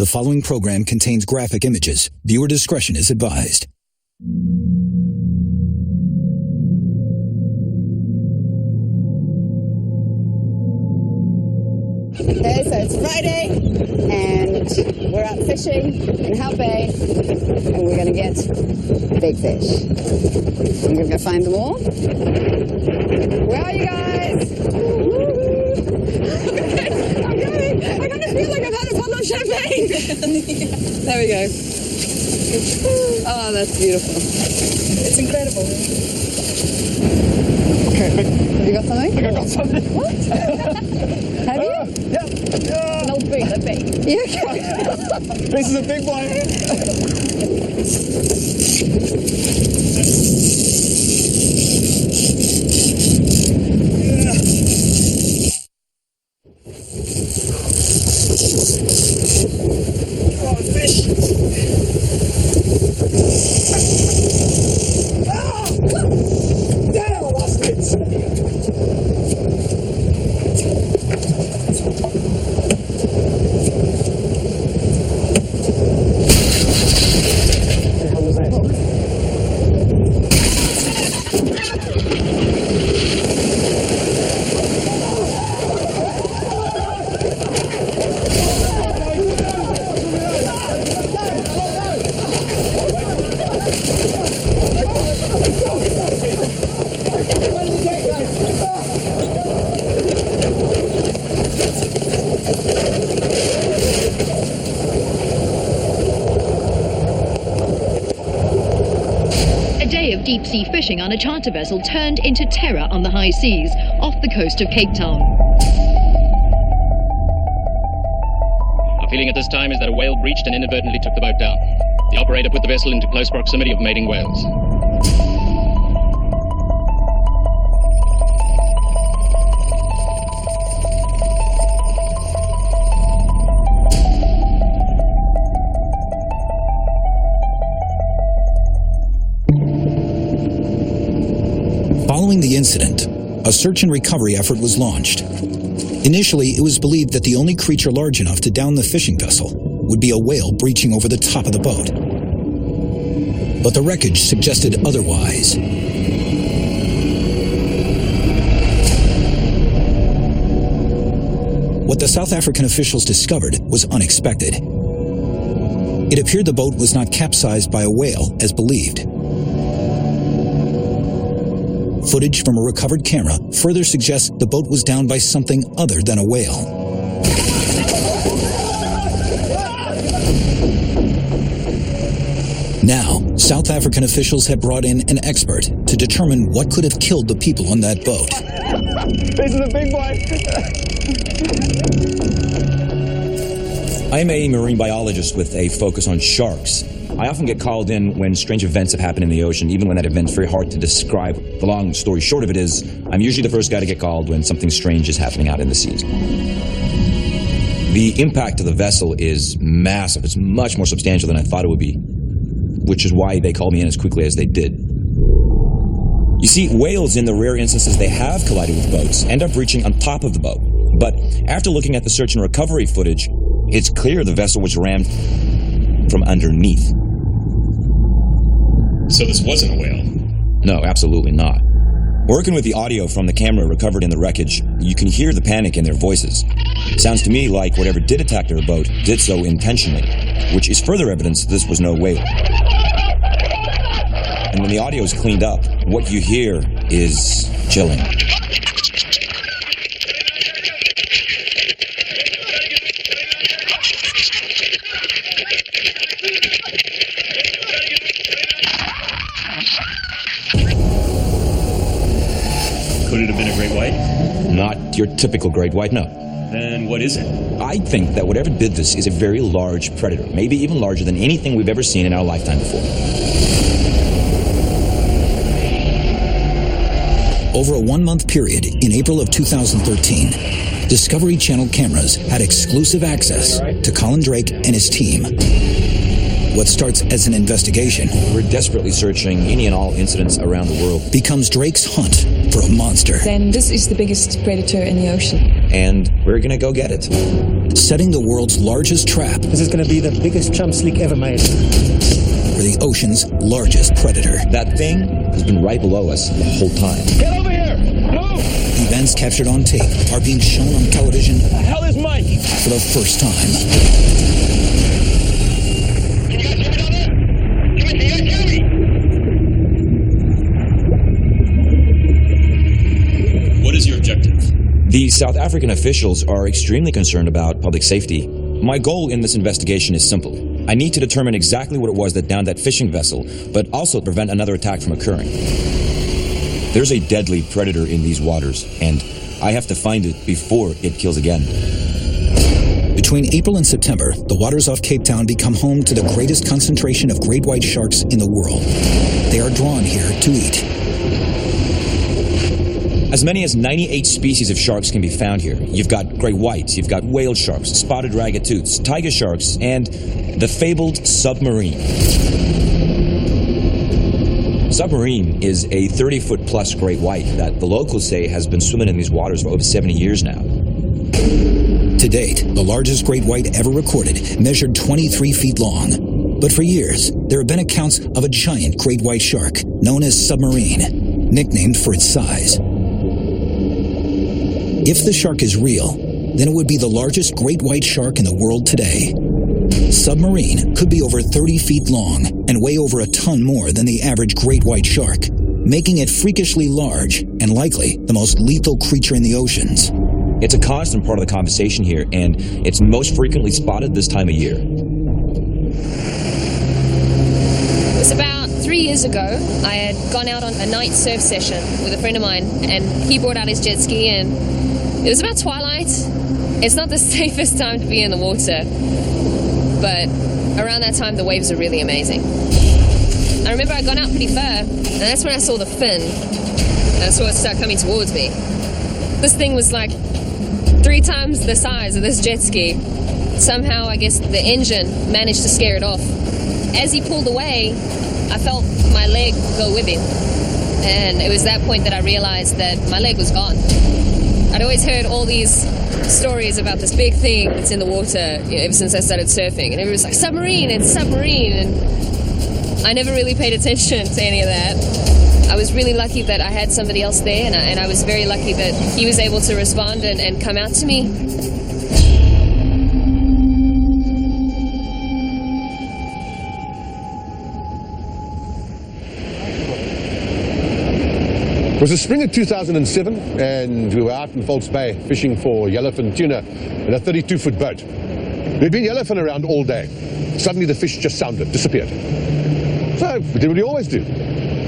The following program contains graphic images. Viewer discretion is advised. Okay, so it's Friday, and we're out fishing in Howe Bay, and we're going to get big fish. I'm going to go find them all. Where are you guys? I'm going. I kind of feel like I've had a bottle of champagne. There we go. Oh, that's beautiful. It's incredible. Okay. Have you got something? I got something. What? Have you? Yeah. No big, a big. You okay? This is a big one. Oh, fish. Damn, I lost it. Deep-sea fishing on a charter vessel turned into terror on the high seas off the coast of Cape Town. Our feeling at this time is that a whale breached and inadvertently took the boat down. The operator put the vessel into close proximity of mating whales. Following the incident, a search and recovery effort was launched. Initially, it was believed that the only creature large enough to down the fishing vessel would be a whale breaching over the top of the boat. But the wreckage suggested otherwise. What the South African officials discovered was unexpected. It appeared the boat was not capsized by a whale, as believed. Footage from a recovered camera further suggests the boat was downed by something other than a whale. Now, South African officials have brought in an expert to determine what could have killed the people on that boat. This is a big one. I'm a marine biologist with a focus on sharks. I often get called in when strange events have happened in the ocean, even when that event's very hard to describe. The long story short of it is, I'm usually the first guy to get called when something strange is happening out in the seas. The impact of the vessel is massive. It's much more substantial than I thought it would be, which is why they called me in as quickly as they did. You see, whales, in the rare instances they have collided with boats, end up breaching on top of the boat. But after looking at the search and recovery footage, it's clear the vessel was rammed from underneath. So this wasn't a whale? No, absolutely not. Working with the audio from the camera recovered in the wreckage, you can hear the panic in their voices. It sounds to me like whatever did attack their boat did so intentionally, which is further evidence this was no whale. And when the audio is cleaned up, what you hear is chilling. Could it have been a great white? Not your typical great white, no. Then what is it? I think that whatever did this is a very large predator, maybe even larger than anything we've ever seen in our lifetime before. Over a one-month period in April of 2013, Discovery Channel cameras had exclusive access to Colin Drake and his team. What starts as an investigation, We're desperately searching any and all incidents around the world, becomes Drake's hunt for a monster. Then this is the biggest predator in the ocean. and we're going to go get it. Setting the world's largest trap This is going to be the biggest chump slick ever made. for the ocean's largest predator. That thing has been right below us the whole time. Get over here! Move! Events captured on tape are being shown on television The hell is Mike? for the first time. Can you guys hear me down there? Can you guys hear me? What is your objective? The South African officials are extremely concerned about public safety. My goal in this investigation is simple. I need to determine exactly what it was that downed that fishing vessel, but also prevent another attack from occurring. There's a deadly predator in these waters, and I have to find it before it kills again. Between April and September, the waters off Cape Town become home to the greatest concentration of great white sharks in the world. They are drawn here to eat. As many as 98 species of sharks can be found here. You've got great whites, you've got whale sharks, spotted ragged-tooths, tiger sharks, and the fabled submarine. Submarine is a 30-foot plus great white that the locals say has been swimming in these waters for over 70 years now. To date, the largest great white ever recorded measured 23 feet long. But for years, there have been accounts of a giant great white shark known as submarine, nicknamed for its size. If the shark is real, then it would be the largest great white shark in the world today. Submarine could be over 30 feet long and weigh over a ton more than the average great white shark, making it freakishly large and likely the most lethal creature in the oceans. It's a constant part of the conversation here, and it's most frequently spotted this time of year. It was about 3 years ago. I had gone out on a night surf session with a friend of mine, and he brought out his jet ski, and it was about twilight. It's not the safest time to be in the water, but around that time the waves are really amazing. I remember I'd gone out pretty far, and that's when I saw the fin, and I saw it start coming towards me. This thing was like 3 times the size of this jet ski. Somehow, I guess the engine managed to scare it off. As he pulled away, I felt my leg go with him, and it was that point that I realized that my leg was gone. I'd always heard all these stories about this big thing that's in the water, you know, ever since I started surfing, and everyone was like, submarine, and I never really paid attention to any of that. I was really lucky that I had somebody else there, and I was very lucky that he was able to respond and come out to me. It was the spring of 2007, and we were out in False Bay fishing for yellowfin tuna in a 32-foot boat. We'd been yellowfin around all day. Suddenly the fish just sounded, disappeared. So we did what we always do.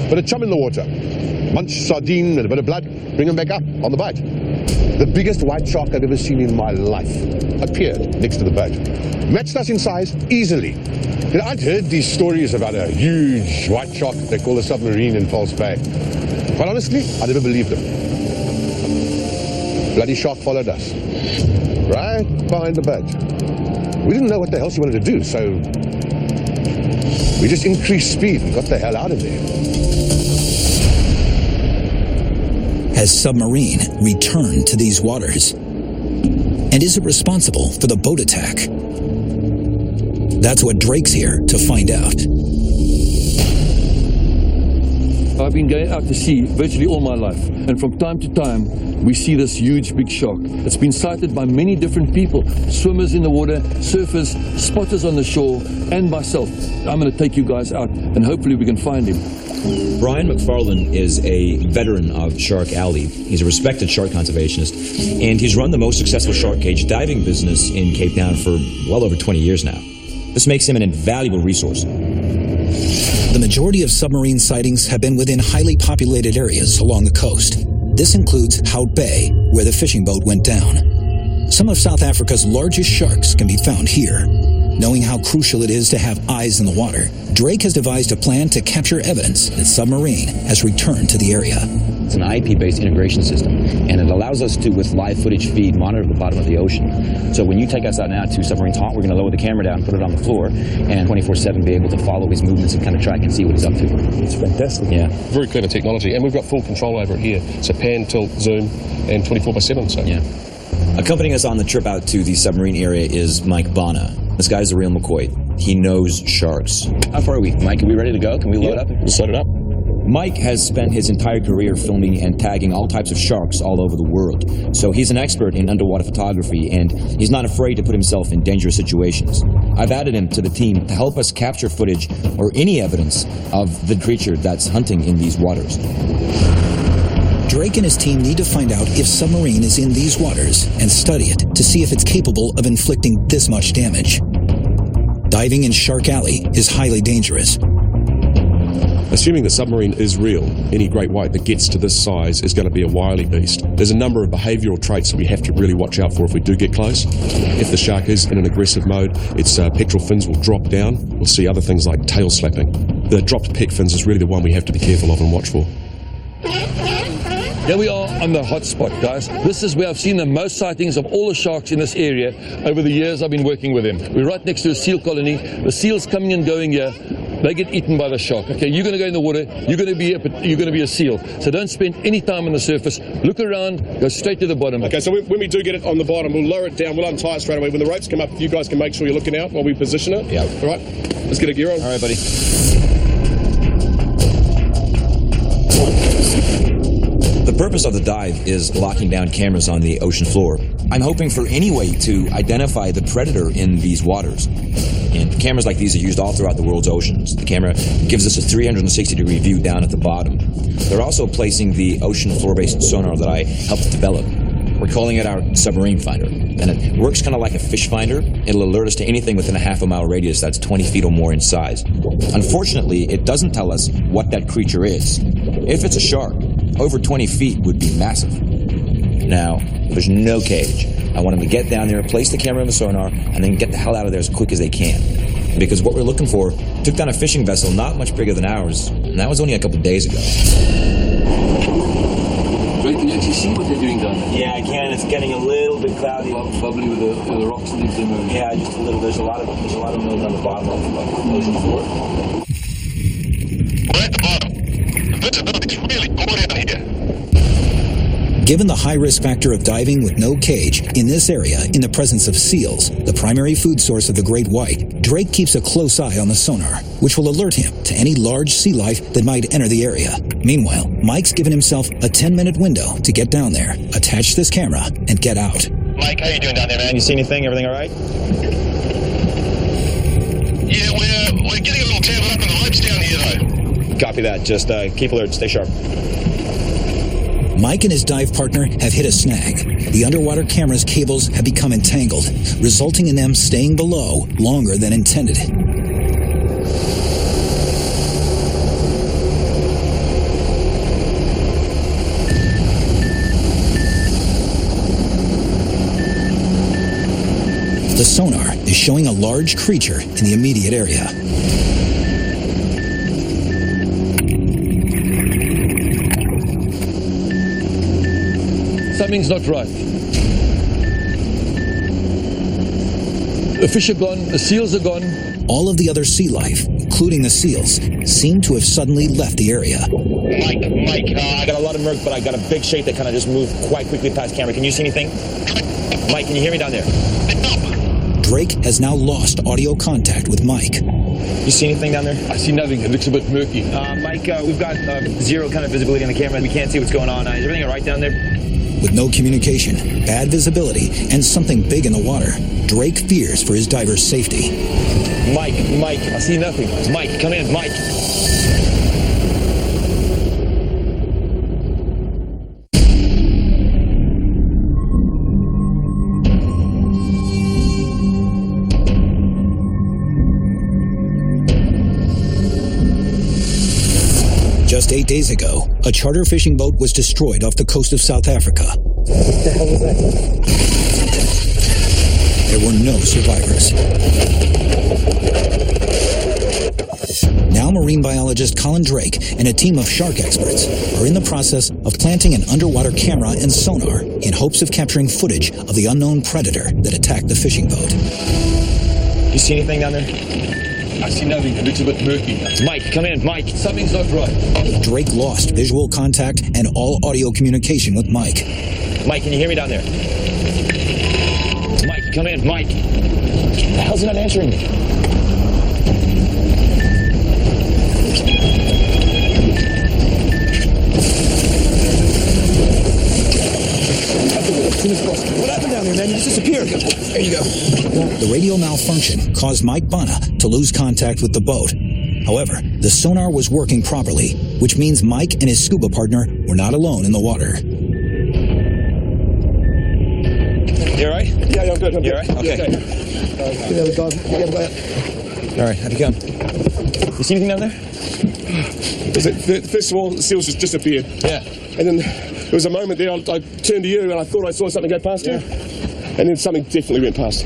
Put a chum in the water, munch sardine and a bit of blood, bring them back up on the boat. The biggest white shark I've ever seen in my life appeared next to the boat. Matched us in size easily. You know, I'd heard these stories about a huge white shark they call a submarine in False Bay. Quite honestly, I never believed them. Bloody shark followed us, right behind the boat. We didn't know what the hell she wanted to do, so we just increased speed and got the hell out of there. Has submarine returned to these waters? And is it responsible for the boat attack? That's what Drake's here to find out. I've been going out to sea virtually all my life, and from time to time we see this huge big shark. It's been sighted by many different people, swimmers in the water, surfers, spotters on the shore, and myself. I'm going to take you guys out, and hopefully we can find him. Brian McFarlane is a veteran of Shark Alley. He's a respected shark conservationist, and he's run the most successful shark cage diving business in Cape Town for well over 20 years now. This makes him an invaluable resource. The majority of submarine sightings have been within highly populated areas along the coast. This includes Hout Bay, where the fishing boat went down. Some of South Africa's largest sharks can be found here. Knowing how crucial it is to have eyes in the water, Drake has devised a plan to capture evidence that submarine has returned to the area. It's an IP-based integration system, and it allows us to, with live footage feed, monitor the bottom of the ocean. So when you take us out now to Submarine's Haunt, we're going to lower the camera down, put it on the floor, and 24/7 be able to follow his movements and kind of track and see what he's up to. It's fantastic. Yeah. Very clever technology, and we've got full control over it here. So pan, tilt, zoom, and 24/7. So yeah. Accompanying us on the trip out to the submarine area is Mike Bonna. This guy's a real McCoy. He knows sharks. How far are we? Mike, are we ready to go? Can we load up? Let's load it up. Mike has spent his entire career filming and tagging all types of sharks all over the world. So he's an expert in underwater photography, and he's not afraid to put himself in dangerous situations. I've added him to the team to help us capture footage or any evidence of the creature that's hunting in these waters. Drake and his team need to find out if submarine is in these waters and study it to see if it's capable of inflicting this much damage. Diving in Shark Alley is highly dangerous. Assuming the submarine is real, any great white that gets to this size is going to be a wily beast. There's a number of behavioural traits that we have to really watch out for if we do get close. If the shark is in an aggressive mode, its pectoral fins will drop down. We'll see other things like tail slapping. The dropped pec fins is really the one we have to be careful of and watch for. Here we are on the hot spot, guys. This is where I've seen the most sightings of all the sharks in this area over the years I've been working with them. We're right next to a seal colony. The seals coming and going here, they get eaten by the shark. Okay, you're going to go in the water, you're going to be a seal. So don't spend any time on the surface. Look around, go straight to the bottom. Okay, so when we do get it on the bottom, we'll lower it down, we'll untie it straight away. When the ropes come up, you guys can make sure you're looking out while we position it. Yeah. All right, let's get a gear on. All right, buddy. The purpose of the dive is locking down cameras on the ocean floor. I'm hoping for any way to identify the predator in these waters. And cameras like these are used all throughout the world's oceans. The camera gives us a 360-degree view down at the bottom. They're also placing the ocean floor-based sonar that I helped develop. We're calling it our submarine finder. And it works kind of like a fish finder. It'll alert us to anything within a half-a-mile radius that's 20 feet or more in size. Unfortunately, it doesn't tell us what that creature is. If it's a shark, over 20 feet would be massive. Now, there's no cage. I want them to get down there, place the camera in the sonar, and then get the hell out of there as quick as they can. Because what we're looking for took down a fishing vessel not much bigger than ours, and that was only a couple days ago. Great, can you actually see what they're doing down there? Yeah, I can. It's getting a little bit cloudy. Bubbly with the rocks and leaves them. Yeah, just a little. There's a lot of noise on the bottom of the ocean floor. We're at the bottom. The visibility's really poor down here. Given the high risk factor of diving with no cage in this area in the presence of seals, the primary food source of the great white, Drake keeps a close eye on the sonar, which will alert him to any large sea life that might enter the area. Meanwhile, Mike's given himself a 10-minute window to get down there, attach this camera, and get out. Mike, how you doing down there, man? You see anything? Everything all right? Yeah, we're getting a little tangled up in the ropes down here, though. Copy that. Just keep alert. Stay sharp. Mike and his dive partner have hit a snag. The underwater camera's cables have become entangled, resulting in them staying below longer than intended. The sonar is showing a large creature in the immediate area. Something's not right. The fish are gone, the seals are gone. All of the other sea life, including the seals, seem to have suddenly left the area. Mike, I got a lot of murk, but I got a big shape that kind of just moved quite quickly past camera. Can you see anything? Mike, can you hear me down there? Drake has now lost audio contact with Mike. You see anything down there? I see nothing. It looks a bit murky. Mike, we've got zero kind of visibility on the camera. We can't see what's going on. Is everything all right down there? With no communication, bad visibility, and something big in the water, Drake fears for his diver's safety. Mike, I see nothing. Mike, come in, Mike. Just 8 days ago, a charter fishing boat was destroyed off the coast of South Africa. What the hell was that? There were no survivors. Now marine biologist Colin Drake and a team of shark experts are in the process of planting an underwater camera and sonar in hopes of capturing footage of the unknown predator that attacked the fishing boat. You see anything down there? I see nothing. It looks a bit murky. Mike, come in, Mike. Something's not right. Drake lost visual contact and all audio communication with Mike. Mike, can you hear me down there? Mike, come in. Mike. The hell's he not answering me? What happened down there, man? You just disappeared. There you go. The radio malfunction caused Mike Bana to lose contact with the boat. However, the sonar was working properly, which means Mike and his scuba partner were not alone in the water. You all right? Yeah, I'm good. I'm You good. all right? Okay. All right, how'd you come? You see anything down there? First of all, the seals just disappeared. Yeah. And then there was a moment there, I turned to you and I thought I saw something go past you. And then something definitely went past.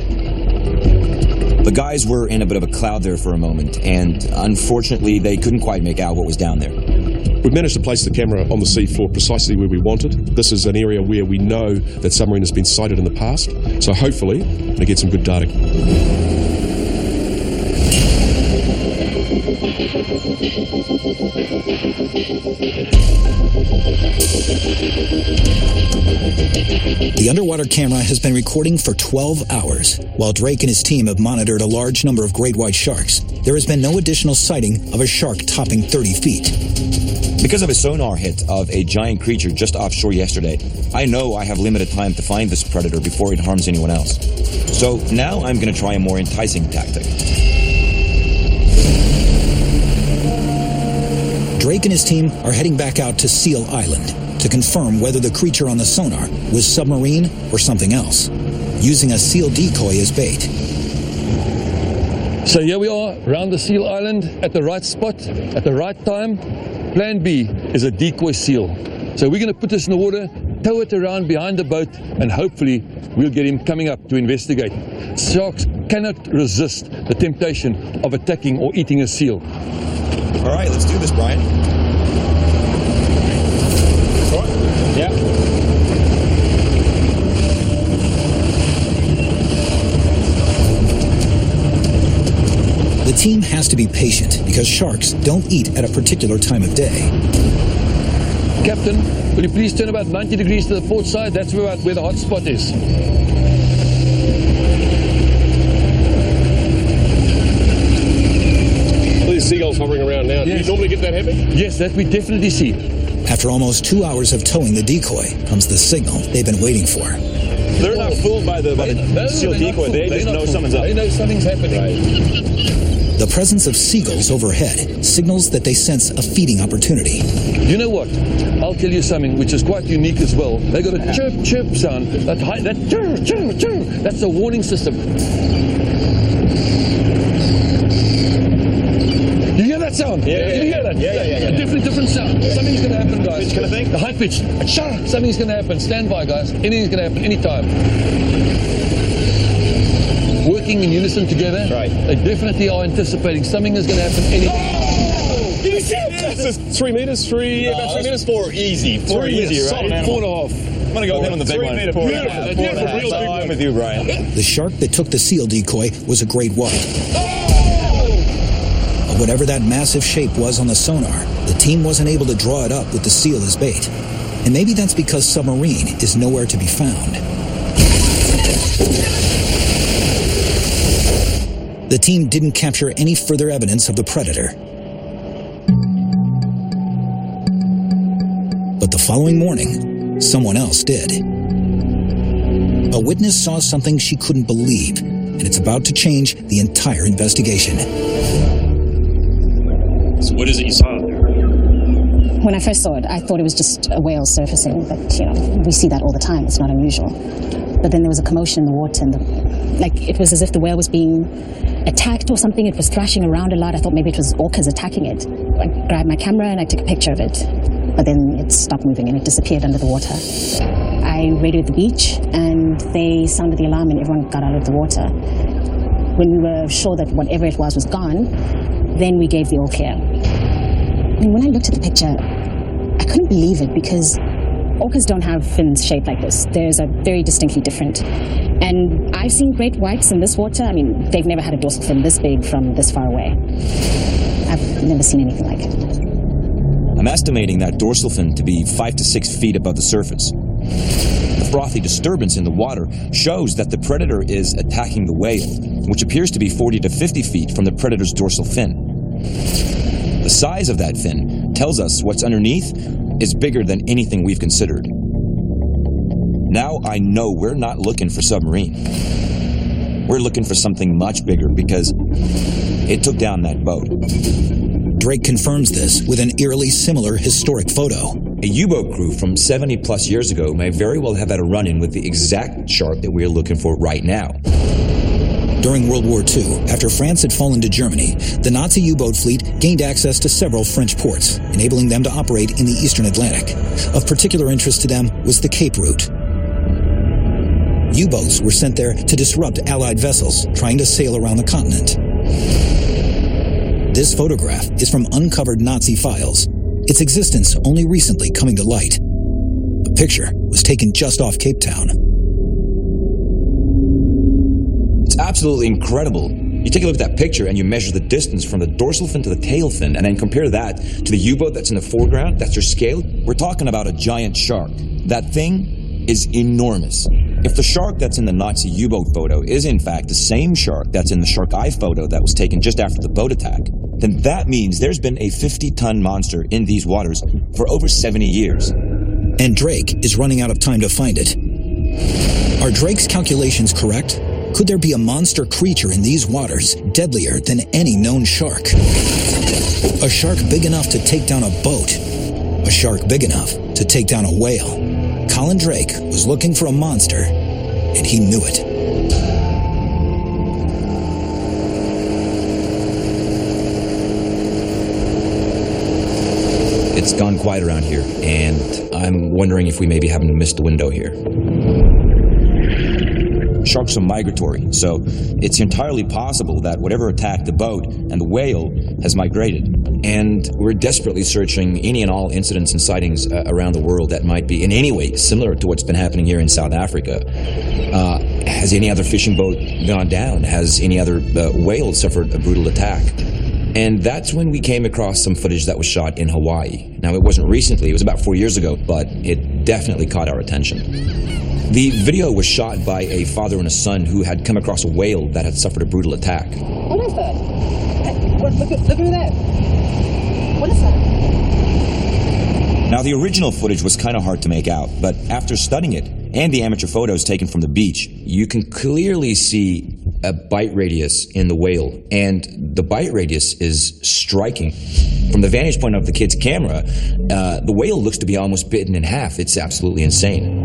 The guys were in a bit of a cloud there for a moment, and unfortunately, they couldn't quite make out what was down there. We've managed to place the camera on the seafloor precisely where we wanted. This is an area where we know that submarine has been sighted in the past, so hopefully we get some good data. The underwater camera has been recording for 12 hours. While Drake and his team have monitored a large number of great white sharks, there has been no additional sighting of a shark topping 30 feet. Because of a sonar hit of a giant creature just offshore yesterday, I know I have limited time to find this predator before it harms anyone else. So now I'm going to try a more enticing tactic. Drake and his team are heading back out to Seal Island to confirm whether the creature on the sonar was submarine or something else, using a seal decoy as bait. So here we are, around the Seal Island, at the right spot, at the right time. Plan B is a decoy seal. So we're going to put this in the water, tow it around behind the boat, and hopefully we'll get him coming up to investigate. Sharks cannot resist the temptation of attacking or eating a seal. All right, let's do this, Brian. All right? Yeah. The team has to be patient because sharks don't eat at a particular time of day. Captain, will you please turn about 90 degrees to the port side? That's where the hot spot is. There's seagulls hovering around now. Yes. Do you normally get that happy? Yes, that we definitely see. After almost 2 hours of towing the decoy comes the signal they've been waiting for. They're not fooled by the seal decoy. They just know someone's up. They know something's happening. The presence of seagulls overhead signals that they sense a feeding opportunity. You know what? I'll tell you something which is quite unique as well. They got a chirp, chirp sound. That chirp, chirp, chirp. That's a warning system. You hear that sound? Yeah. You hear that? Yeah. A different sound. Something's going to happen, guys. Pitch kind of thing? The high pitch. Something's going to happen. Stand by, guys. Anything's going to happen anytime. Working in unison together. Right. They definitely are anticipating something is going to happen anytime. Oh! Did you see it? This is 3 meters, about 3 meters. 4 easy. 4 easy, right? Solid animal. 4.5. I'm going to go with him on the big one. Beautiful. I'm with you, Brian. The shark that took the seal decoy was a great white. But whatever that massive shape was on the sonar, the team wasn't able to draw it up with the seal as bait. And maybe that's because submarine is nowhere to be found. The team didn't capture any further evidence of the predator. But the following morning, someone else did. A witness saw something she couldn't believe, and it's about to change the entire investigation. So what is it you saw out there? When I first saw it, I thought it was just a whale surfacing, but, we see that all the time. It's not unusual. But then there was a commotion in the water, and it was as if the whale was being attacked or something. It was thrashing around a lot. I thought maybe it was orcas attacking it. I grabbed my camera and I took a picture of it. But then it stopped moving and it disappeared under the water. I radioed the beach and they sounded the alarm and everyone got out of the water. When we were sure that whatever it was gone, then we gave the all clear. And when I looked at the picture, I couldn't believe it because orcas don't have fins shaped like this. Theirs are very distinctly different. And I've seen great whites in this water. I mean, they've never had a dorsal fin this big from this far away. I've never seen anything like it. I'm estimating that dorsal fin to be 5 to 6 feet above the surface. The frothy disturbance in the water shows that the predator is attacking the whale, which appears to be 40 to 50 feet from the predator's dorsal fin. The size of that fin tells us what's underneath is bigger than anything we've considered. Now I know we're not looking for submarine. We're looking for something much bigger because it took down that boat. Drake confirms this with an eerily similar historic photo. A U-boat crew from 70 plus years ago may very well have had a run-in with the exact shark that we're looking for right now. During World War II, after France had fallen to Germany, the Nazi U-boat fleet gained access to several French ports, enabling them to operate in the Eastern Atlantic. Of particular interest to them was the Cape route. U-boats were sent there to disrupt Allied vessels trying to sail around the continent. This photograph is from uncovered Nazi files, its existence only recently coming to light. The picture was taken just off Cape Town. It's absolutely incredible. You take a look at that picture and you measure the distance from the dorsal fin to the tail fin and then compare that to the U-boat that's in the foreground. That's your scale. We're talking about a giant shark. That thing is enormous. If the shark that's in the Nazi U-boat photo is in fact the same shark that's in the shark eye photo that was taken just after the boat attack, then that means there's been a 50-ton monster in these waters for over 70 years. And Drake is running out of time to find it. Are Drake's calculations correct? Could there be a monster creature in these waters deadlier than any known shark? A shark big enough to take down a boat. A shark big enough to take down a whale. Colin Drake was looking for a monster, and he knew it. It's gone quiet around here, and I'm wondering if we maybe haven't missed a window here. Sharks are migratory, so it's entirely possible that whatever attacked the boat and the whale has migrated. And we're desperately searching any and all incidents and sightings around the world that might be in any way similar to what's been happening here in South Africa. Has any other fishing boat gone down? Has any other whale suffered a brutal attack? And that's when we came across some footage that was shot in Hawaii. Now, it wasn't recently, it was about 4 years ago, but it definitely caught our attention. The video was shot by a father and a son who had come across a whale that had suffered a brutal attack. What is that? Hey, look at that. What is that? Now, the original footage was kind of hard to make out, but after studying it and the amateur photos taken from the beach, you can clearly see a bite radius in the whale, and the bite radius is striking. From the vantage point of the kid's camera, the whale looks to be almost bitten in half. It's absolutely insane.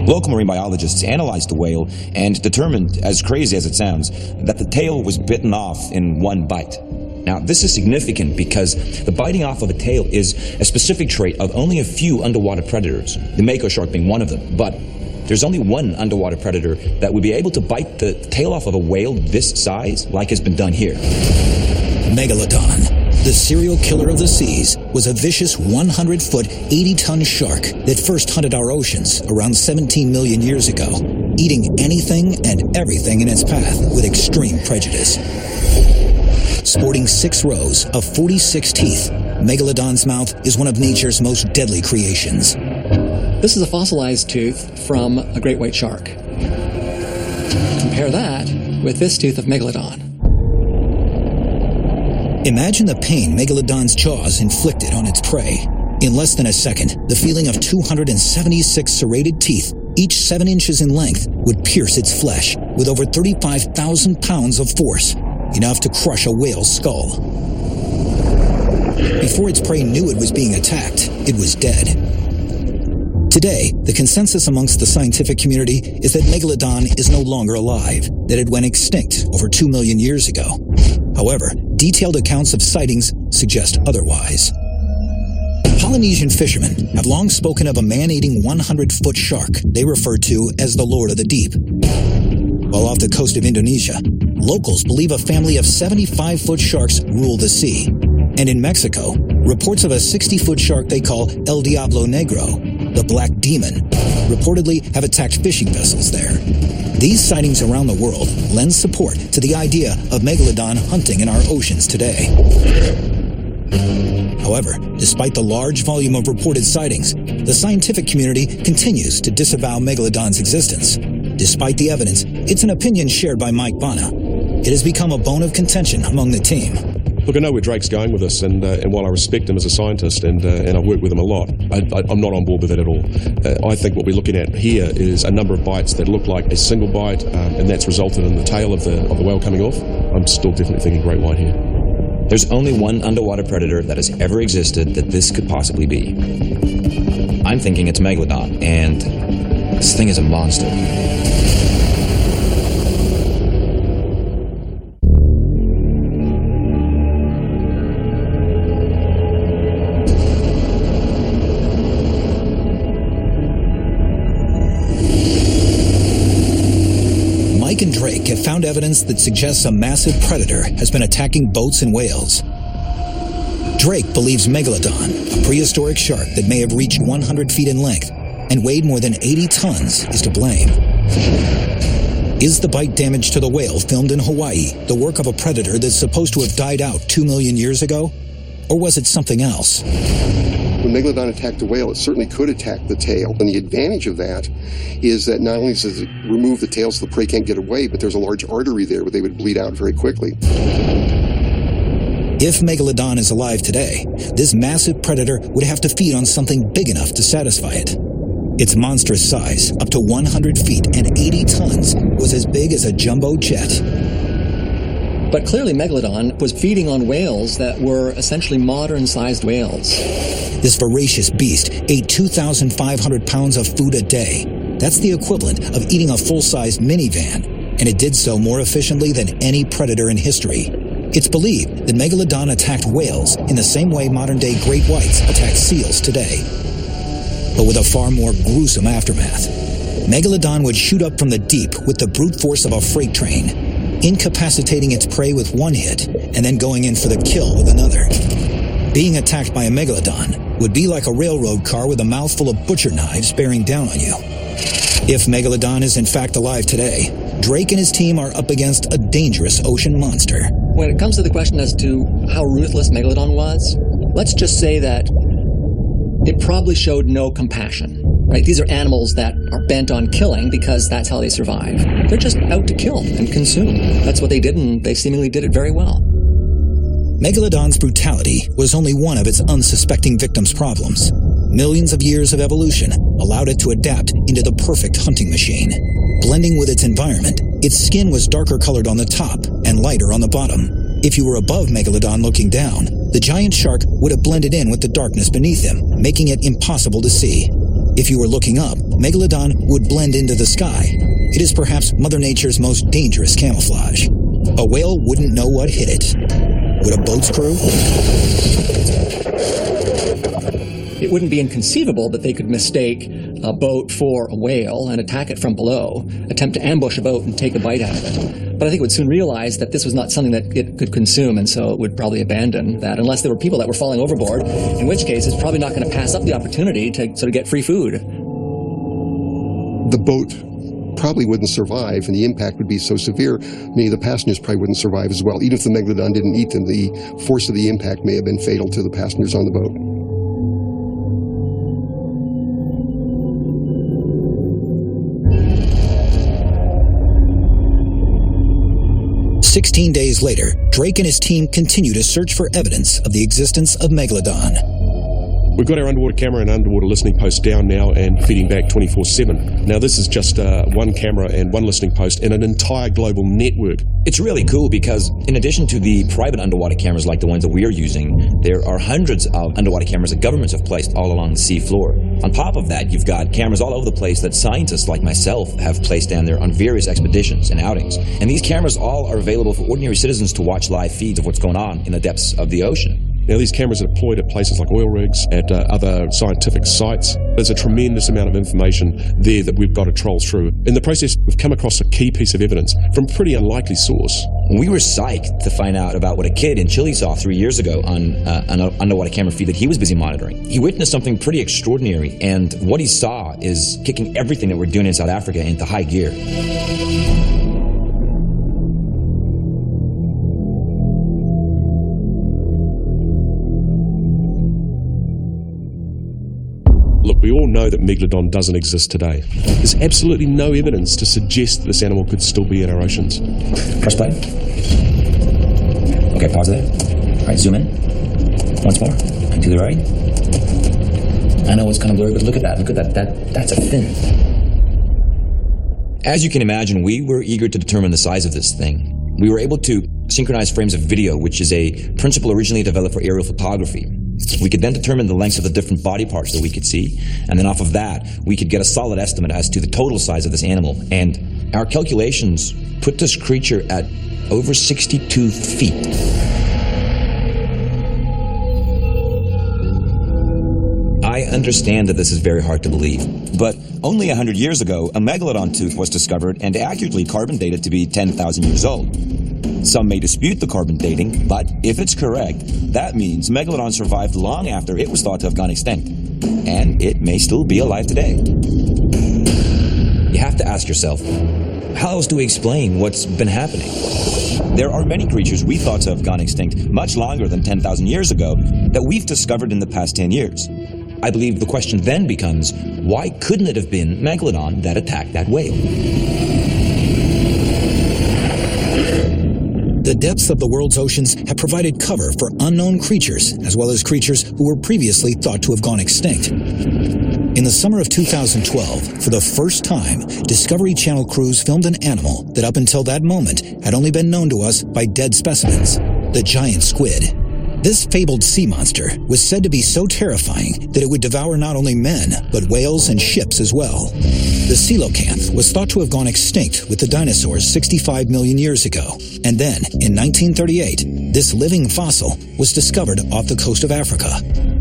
Local marine biologists analyzed the whale and determined, as crazy as it sounds, that the tail was bitten off in one bite. Now, this is significant because the biting off of a tail is a specific trait of only a few underwater predators, the mako shark being one of them. But there's only one underwater predator that would be able to bite the tail off of a whale this size, like has been done here. Megalodon, the serial killer of the seas, was a vicious 100-foot, 80-ton shark that first hunted our oceans around 17 million years ago, eating anything and everything in its path with extreme prejudice. Sporting 6 rows of 46 teeth, Megalodon's mouth is one of nature's most deadly creations. This is a fossilized tooth from a great white shark. Compare that with this tooth of Megalodon. Imagine the pain Megalodon's jaws inflicted on its prey. In less than a second, the feeling of 276 serrated teeth, each 7 inches in length, would pierce its flesh with over 35,000 pounds of force, enough to crush a whale's skull. Before its prey knew it was being attacked, it was dead. Today, the consensus amongst the scientific community is that Megalodon is no longer alive, that it went extinct over 2 million years ago. However, detailed accounts of sightings suggest otherwise. Polynesian fishermen have long spoken of a man-eating 100-foot shark they refer to as the Lord of the Deep. While off the coast of Indonesia, locals believe a family of 75-foot sharks rule the sea. And in Mexico, reports of a 60-foot shark they call El Diablo Negro, the Black Demon, reportedly have attacked fishing vessels there. These sightings around the world lend support to the idea of Megalodon hunting in our oceans today. However, despite the large volume of reported sightings, the scientific community continues to disavow megalodon's existence. Despite the evidence, it's an opinion shared by Mike Bana. It has become a bone of contention among the team. Look, I know where Drake's going with this, and while I respect him as a scientist and I've worked with him a lot, I'm not on board with it at all. I think what we're looking at here is a number of bites that look like a single bite, and that's resulted in the tail of the whale coming off. I'm still definitely thinking great white here. There's only one underwater predator that has ever existed that this could possibly be. I'm thinking it's megalodon, and this thing is a monster. Mike and Drake have found evidence that suggests a massive predator has been attacking boats and whales. Drake believes megalodon, a prehistoric shark that may have reached 100 feet in length and weighed more than 80 tons, is to blame. Is the bite damage to the whale filmed in Hawaii the work of a predator that's supposed to have died out 2 million years ago? Or was it something else? When megalodon attacked a whale, it certainly could attack the tail. And the advantage of that is that not only does it remove the tail so the prey can't get away, but there's a large artery there where they would bleed out very quickly. If megalodon is alive today, this massive predator would have to feed on something big enough to satisfy it. Its monstrous size, up to 100 feet and 80 tons, was as big as a jumbo jet. But clearly megalodon was feeding on whales that were essentially modern-sized whales. This voracious beast ate 2,500 pounds of food a day. That's the equivalent of eating a full-sized minivan, and it did so more efficiently than any predator in history. It's believed that megalodon attacked whales in the same way modern-day great whites attack seals today, but with a far more gruesome aftermath. Megalodon would shoot up from the deep with the brute force of a freight train, incapacitating its prey with one hit and then going in for the kill with another. Being attacked by a megalodon would be like a railroad car with a mouthful of butcher knives bearing down on you. If megalodon is in fact alive today, Drake and his team are up against a dangerous ocean monster. When it comes to the question as to how ruthless megalodon was, let's just say that it probably showed no compassion. Right? These are animals that are bent on killing because that's how they survive. They're just out to kill and consume. That's what they did, and they seemingly did it very well. Megalodon's brutality was only one of its unsuspecting victims' problems. Millions of years of evolution allowed it to adapt into the perfect hunting machine. Blending with its environment, its skin was darker colored on the top and lighter on the bottom. If you were above Megalodon looking down, the giant shark would have blended in with the darkness beneath him, making it impossible to see. If you were looking up, Megalodon would blend into the sky. It is perhaps Mother Nature's most dangerous camouflage. A whale wouldn't know what hit it. Would a boat's crew? It wouldn't be inconceivable that they could mistake a boat for a whale and attack it from below, attempt to ambush a boat and take a bite out of it. But I think it would soon realize that this was not something that it could consume, and so it would probably abandon that, unless there were people that were falling overboard, in which case it's probably not going to pass up the opportunity to sort of get free food. The boat probably wouldn't survive, and the impact would be so severe, many of the passengers probably wouldn't survive as well. Even if the megalodon didn't eat them, the force of the impact may have been fatal to the passengers on the boat. 16 days later, Drake and his team continue to search for evidence of the existence of megalodon. We've got our underwater camera and underwater listening post down now and feeding back 24/7. Now this is just one camera and one listening post in an entire global network. It's really cool because in addition to the private underwater cameras like the ones that we're using, there are hundreds of underwater cameras that governments have placed all along the sea floor. On top of that, you've got cameras all over the place that scientists like myself have placed down there on various expeditions and outings. And these cameras all are available for ordinary citizens to watch live feeds of what's going on in the depths of the ocean. Now these cameras are deployed at places like oil rigs, at other scientific sites. There's a tremendous amount of information there that we've got to troll through. In the process, we've come across a key piece of evidence from a pretty unlikely source. We were psyched to find out about what a kid in Chile saw 3 years ago on an underwater camera feed that he was busy monitoring. He witnessed something pretty extraordinary, and what he saw is kicking everything that we're doing in South Africa into high gear. We all know that megalodon doesn't exist today. There's absolutely no evidence to suggest that this animal could still be in our oceans. Press play. Okay, pause there. All right, zoom in. Once more. To the right. I know it's kind of blurry, but look at that. Look at that. That's a fin. As you can imagine, we were eager to determine the size of this thing. We were able to synchronize frames of video, which is a principle originally developed for aerial photography. We could then determine the lengths of the different body parts that we could see, and then off of that, we could get a solid estimate as to the total size of this animal. And our calculations put this creature at over 62 feet. I understand that this is very hard to believe, but only 100 years ago, a megalodon tooth was discovered and accurately carbon dated to be 10,000 years old. Some may dispute the carbon dating, but if it's correct, that means megalodon survived long after it was thought to have gone extinct, and it may still be alive today. You have to ask yourself, how else do we explain what's been happening? There are many creatures we thought to have gone extinct much longer than 10,000 years ago that we've discovered in the past 10 years. I believe the question then becomes, why couldn't it have been megalodon that attacked that whale? The depths of the world's oceans have provided cover for unknown creatures, as well as creatures who were previously thought to have gone extinct. In the summer of 2012, for the first time, Discovery Channel crews filmed an animal that up until that moment had only been known to us by dead specimens, the giant squid. This fabled sea monster was said to be so terrifying that it would devour not only men, but whales and ships as well. The coelacanth was thought to have gone extinct with the dinosaurs 65 million years ago. And then, in 1938, this living fossil was discovered off the coast of Africa.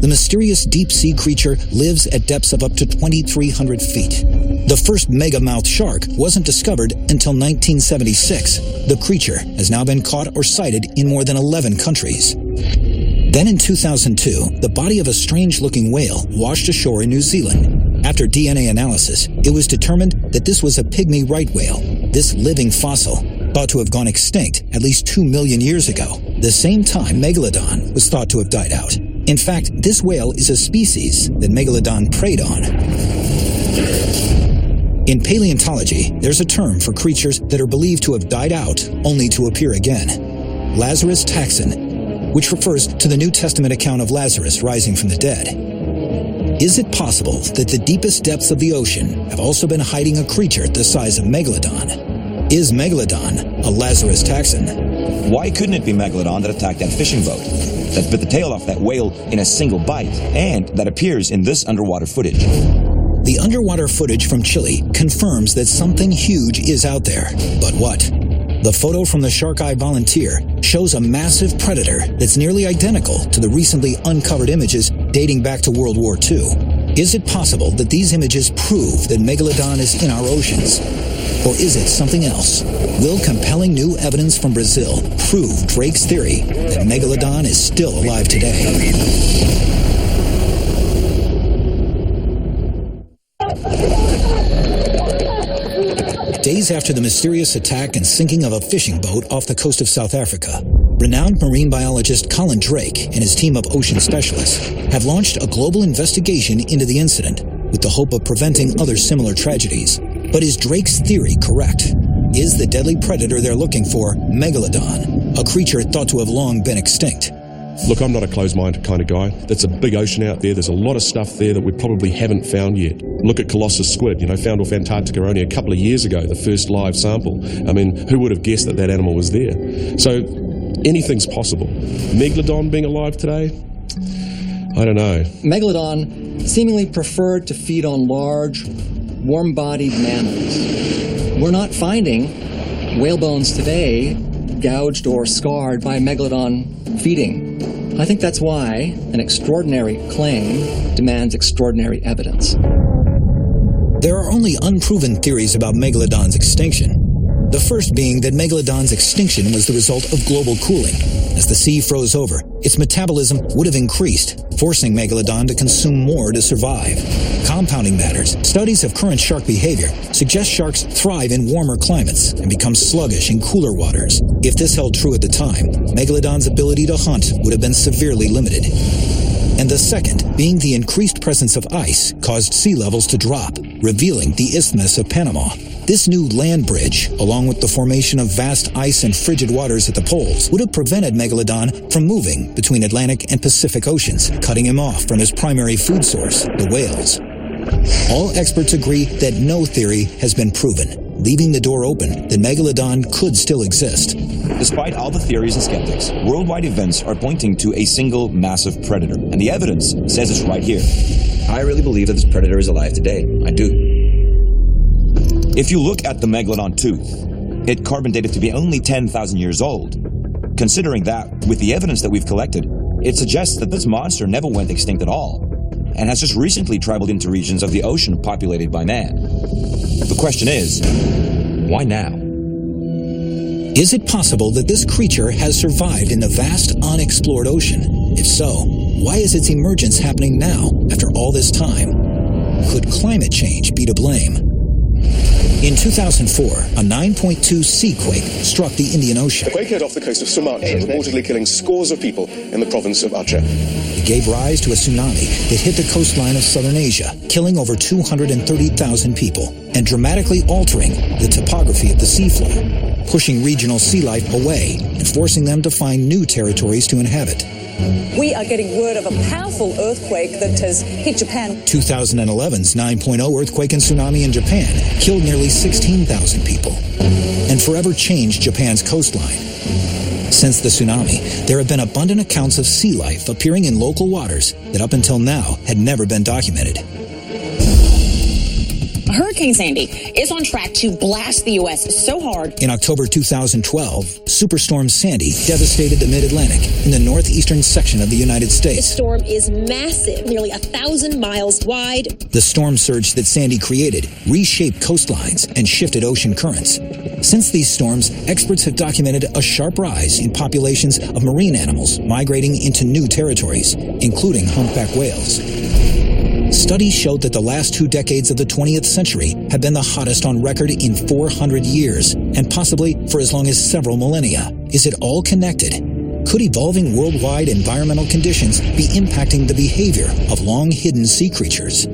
The mysterious deep-sea creature lives at depths of up to 2,300 feet. The first mega-mouthed shark wasn't discovered until 1976. The creature has now been caught or sighted in more than 11 countries. Then in 2002, the body of a strange-looking whale washed ashore in New Zealand. After DNA analysis, it was determined that this was a pygmy right whale. This living fossil, thought to have gone extinct at least 2 million years ago, the same time megalodon was thought to have died out. In fact, this whale is a species that megalodon preyed on. In paleontology, there's a term for creatures that are believed to have died out only to appear again. Lazarus taxon, which refers to the New Testament account of Lazarus rising from the dead. Is it possible that the deepest depths of the ocean have also been hiding a creature the size of megalodon? Is megalodon a Lazarus taxon? Why couldn't it be megalodon that attacked that fishing boat, that bit the tail off that whale in a single bite, and that appears in this underwater footage? The underwater footage from Chile confirms that something huge is out there. But what? The photo from the Shark Eye Volunteer shows a massive predator that's nearly identical to the recently uncovered images dating back to World War II. Is it possible that these images prove that megalodon is in our oceans? Or is it something else? Will compelling new evidence from Brazil prove Drake's theory that megalodon is still alive today? Days after the mysterious attack and sinking of a fishing boat off the coast of South Africa, renowned marine biologist Colin Drake and his team of ocean specialists have launched a global investigation into the incident with the hope of preventing other similar tragedies. But is Drake's theory correct? Is the deadly predator they're looking for megalodon, a creature thought to have long been extinct? Look, I'm not a closed-minded kind of guy. That's a big ocean out there. There's a lot of stuff there that we probably haven't found yet. Look at Colossus squid, found off Antarctica only a couple of years ago, the first live sample. I mean, who would have guessed that that animal was there? So anything's possible. Megalodon being alive today? I don't know. Megalodon seemingly preferred to feed on large, warm-bodied mammals. We're not finding whale bones today gouged or scarred by megalodon feeding. I think that's why an extraordinary claim demands extraordinary evidence. There are only unproven theories about megalodon's extinction. The first being that megalodon's extinction was the result of global cooling. As the sea froze over, its metabolism would have increased, forcing megalodon to consume more to survive. Compounding matters, studies of current shark behavior suggest sharks thrive in warmer climates and become sluggish in cooler waters. If this held true at the time, megalodon's ability to hunt would have been severely limited. and the second being the increased presence of ice caused sea levels to drop, revealing the Isthmus of Panama. This new land bridge, along with the formation of vast ice and frigid waters at the poles, would have prevented Megalodon from moving between Atlantic and Pacific Oceans, cutting him off from his primary food source, the whales. All experts agree that no theory has been proven, leaving the door open that Megalodon could still exist. Despite all the theories and skeptics, worldwide events are pointing to a single massive predator, and the evidence says it's right here. I really believe that this predator is alive today. I do. If you look at the Megalodon tooth, it carbon dated to be only 10,000 years old. Considering that, with the evidence that we've collected, it suggests that this monster never went extinct at all, and has just recently traveled into regions of the ocean populated by man. The question is, why now? Is it possible that this creature has survived in the vast, unexplored ocean? If so, why is its emergence happening now, after all this time? Could climate change be to blame? In 2004, a 9.2 sea quake struck the Indian Ocean. The quake hit off the coast of Sumatra, reportedly killing scores of people in the province of Aceh. It gave rise to a tsunami that hit the coastline of southern Asia, killing over 230,000 people and dramatically altering the topography of the seafloor, pushing regional sea life away and forcing them to find new territories to inhabit. We are getting word of a powerful earthquake that has hit Japan. 2011's 9.0 earthquake and tsunami in Japan killed nearly 16,000 people and forever changed Japan's coastline. Since the tsunami, there have been abundant accounts of sea life appearing in local waters that up until now had never been documented. Hurricane Sandy is on track to blast the U.S. so hard. In October 2012, Superstorm Sandy devastated the mid-Atlantic in the northeastern section of the United States. This storm is massive, nearly 1,000 miles wide. The storm surge that Sandy created reshaped coastlines and shifted ocean currents. Since these storms, experts have documented a sharp rise in populations of marine animals migrating into new territories, including humpback whales. Studies showed that the last 2 decades of the 20th century have been the hottest on record in 400 years, and possibly for as long as several millennia. Is it all connected? Could evolving worldwide environmental conditions be impacting the behavior of long-hidden sea creatures?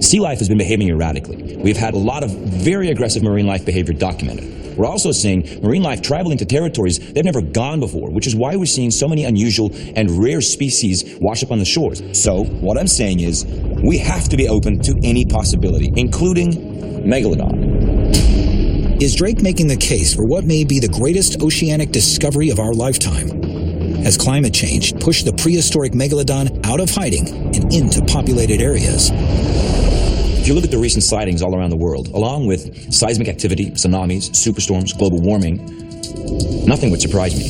Sea life has been behaving erratically. We've had a lot of very aggressive marine life behavior documented. We're also seeing marine life traveling to territories they've never gone before, which is why we're seeing so many unusual and rare species wash up on the shores. So, what I'm saying is, we have to be open to any possibility, including Megalodon. Is Drake making the case for what may be the greatest oceanic discovery of our lifetime? Has climate change pushed the prehistoric Megalodon out of hiding and into populated areas? If you look at the recent sightings all around the world, along with seismic activity, tsunamis, superstorms, global warming, nothing would surprise me.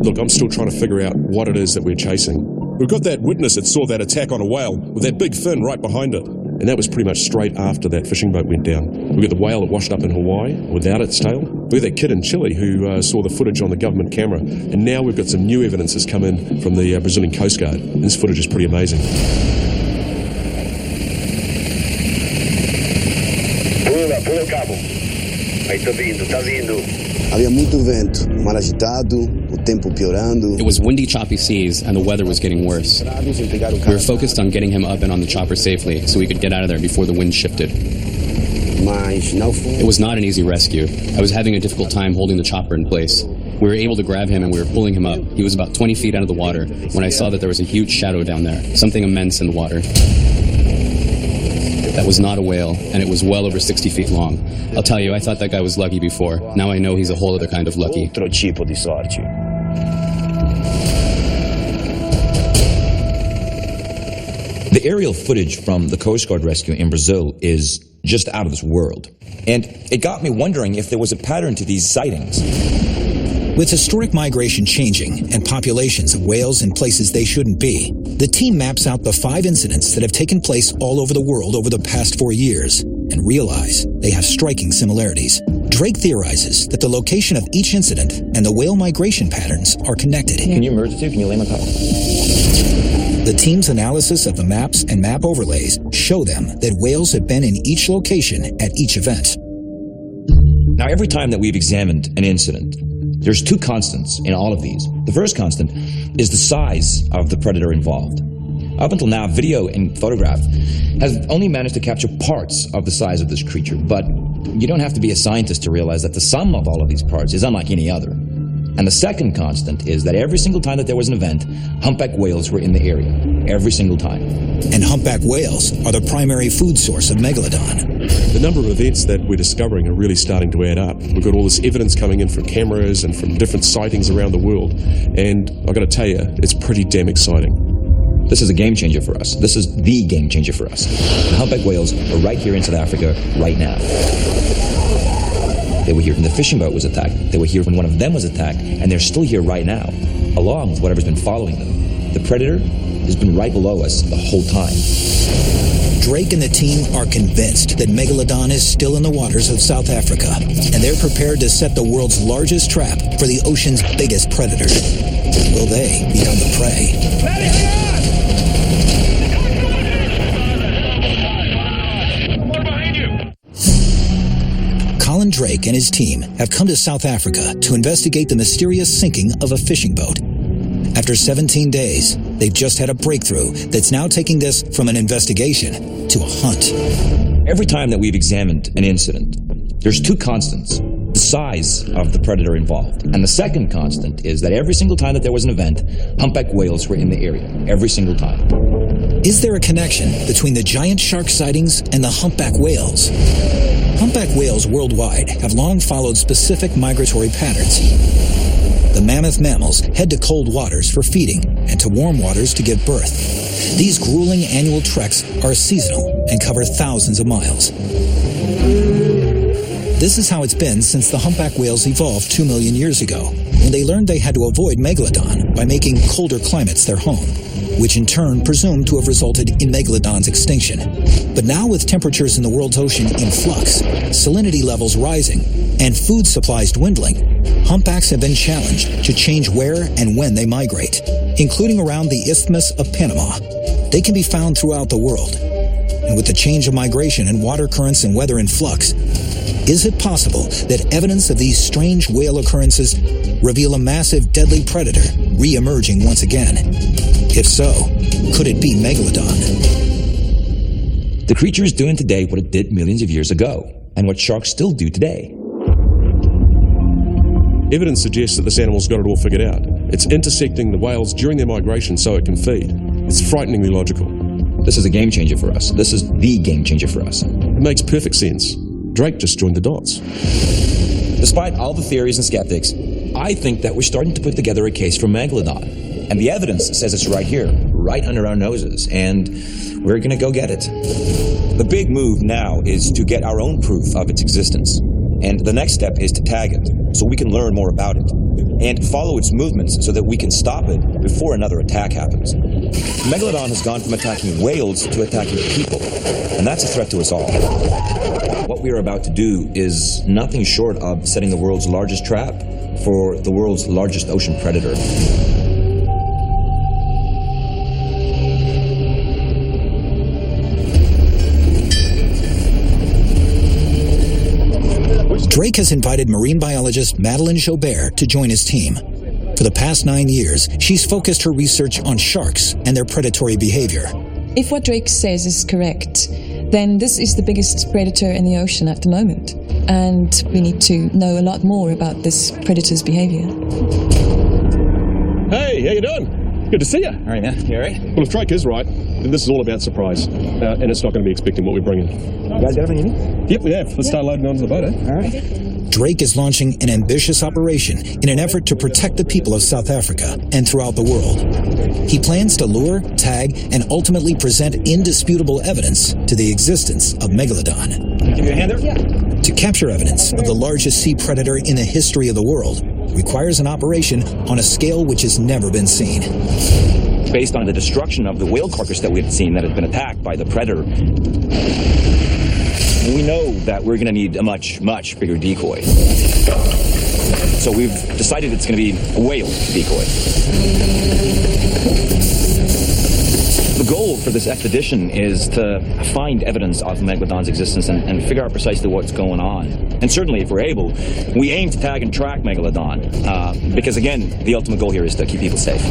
Look, I'm still trying to figure out what it is that we're chasing. We've got that witness that saw that attack on a whale with that big fin right behind it. And that was pretty much straight after that fishing boat went down. We've got the whale that washed up in Hawaii without its tail. We've got that kid in Chile who saw the footage on the government camera. And now we've got some new evidence that's come in from the Brazilian Coast Guard. And this footage is pretty amazing. Pula o cabo. Aí tá vindo. Havia muito vento, mar agitado, o tempo piorando. It was windy, choppy seas, and the weather was getting worse. We were focused on getting him up and on the chopper safely so we could get out of there before the wind shifted. It was not an easy rescue. I was having a difficult time holding the chopper in place. We were able to grab him and we were pulling him up. He was about 20 feet out of the water when I saw that there was a huge shadow down there, something immense in the water. That was not a whale, and it was well over 60 feet long. I'll tell you, I thought that guy was lucky before. Now I know he's a whole other kind of lucky. Outro tipo de sorte. The aerial footage from the Coast Guard rescue in Brazil is just out of this world. And it got me wondering if there was a pattern to these sightings. With historic migration changing and populations of whales in places they shouldn't be, the team maps out the 5 incidents that have taken place all over the world over the past 4 years and realize they have striking similarities. Drake theorizes that the location of each incident and the whale migration patterns are connected. Can you merge the two? Can you lay my power? The team's analysis of the maps and map overlays show them that whales have been in each location at each event. Now, every time that we've examined an incident, There's two constants in all of these. The first constant is the size of the predator involved. Up until now, video and photograph has only managed to capture parts of the size of this creature, but you don't have to be a scientist to realize that the sum of all of these parts is unlike any other. And the second constant is that every single time that there was an event, humpback whales were in the area. Every single time. And humpback whales are the primary food source of megalodon. The number of events that we're discovering are really starting to add up. We've got all this evidence coming in from cameras and from different sightings around the world. And I've got to tell you, it's pretty damn exciting. This is a game changer for us. This is the game changer for us. The humpback whales are right here in South Africa right now. They were here when the fishing boat was attacked. They were here when one of them was attacked, and they're still here right now, along with whatever's been following them. The predator has been right below us the whole time. Drake and the team are convinced that megalodon is still in the waters of South Africa, and they're prepared to set the world's largest trap for the ocean's biggest predator. Will they become the prey? Colin Drake and his team have come to South Africa to investigate the mysterious sinking of a fishing boat. After 17 days, they've just had a breakthrough that's now taking this from an investigation to a hunt. Every time that we've examined an incident, there's two constants. The size of the predator involved. And the second constant is that every single time that there was an event, humpback whales were in the area. Every single time. Is there a connection between the giant shark sightings and the humpback whales? Humpback whales worldwide have long followed specific migratory patterns. The mammoth mammals head to cold waters for feeding and to warm waters to give birth. These grueling annual treks are seasonal and cover thousands of miles. This is how it's been since the humpback whales evolved 2 million years ago, when they learned they had to avoid megalodon by making colder climates their home, which in turn presumed to have resulted in megalodon's extinction. But now with temperatures in the world's ocean in flux, salinity levels rising, and food supplies dwindling, humpbacks have been challenged to change where and when they migrate, including around the Isthmus of Panama. They can be found throughout the world. And with the change of migration and water currents and weather in flux, is it possible that evidence of these strange whale occurrences reveal a massive deadly predator re-emerging once again? If so, could it be megalodon? The creature is doing today what it did millions of years ago, and what sharks still do today. Evidence suggests that this animal's got it all figured out. It's intersecting the whales during their migration so it can feed. It's frighteningly logical. This is a game changer for us. This is the game changer for us. It makes perfect sense. Drake just joined the dots. Despite all the theories and skeptics, I think that we're starting to put together a case for megalodon. And the evidence says it's right here, right under our noses, and we're going to go get it. The big move now is to get our own proof of its existence. And the next step is to tag it, so we can learn more about it, and follow its movements so that we can stop it before another attack happens. Megalodon has gone from attacking whales to attacking people, and that's a threat to us all. What we are about to do is nothing short of setting the world's largest trap for the world's largest ocean predator. Drake has invited marine biologist Madeleine Jobert to join his team. For the past 9 years, she's focused her research on sharks and their predatory behavior. If what Drake says is correct, then this is the biggest predator in the ocean at the moment. And we need to know a lot more about this predator's behavior. Hey, how you doing? Good to see you. All right, man. You all right? Well, if Drake is right, then this is all about surprise. And it's not going to be expecting what we're bringing. You guys got everything you need? Yep, we have. Let's start loading onto the boat, eh? All right. Drake is launching an ambitious operation in an effort to protect the people of South Africa and throughout the world. He plans to lure, tag, and ultimately present indisputable evidence to the existence of megalodon. Give you a hand there? Yeah. To capture evidence of the largest sea predator in the history of the world requires an operation on a scale which has never been seen. Based on the destruction of the whale carcass that we had seen that had been attacked by the predator, we know that we're going to need a much, much bigger decoy. So we've decided it's going to be a whale decoy. The goal for this expedition is to find evidence of megalodon's existence and figure out precisely what's going on. And certainly, if we're able, we aim to tag and track megalodon, because again, the ultimate goal here is to keep people safe.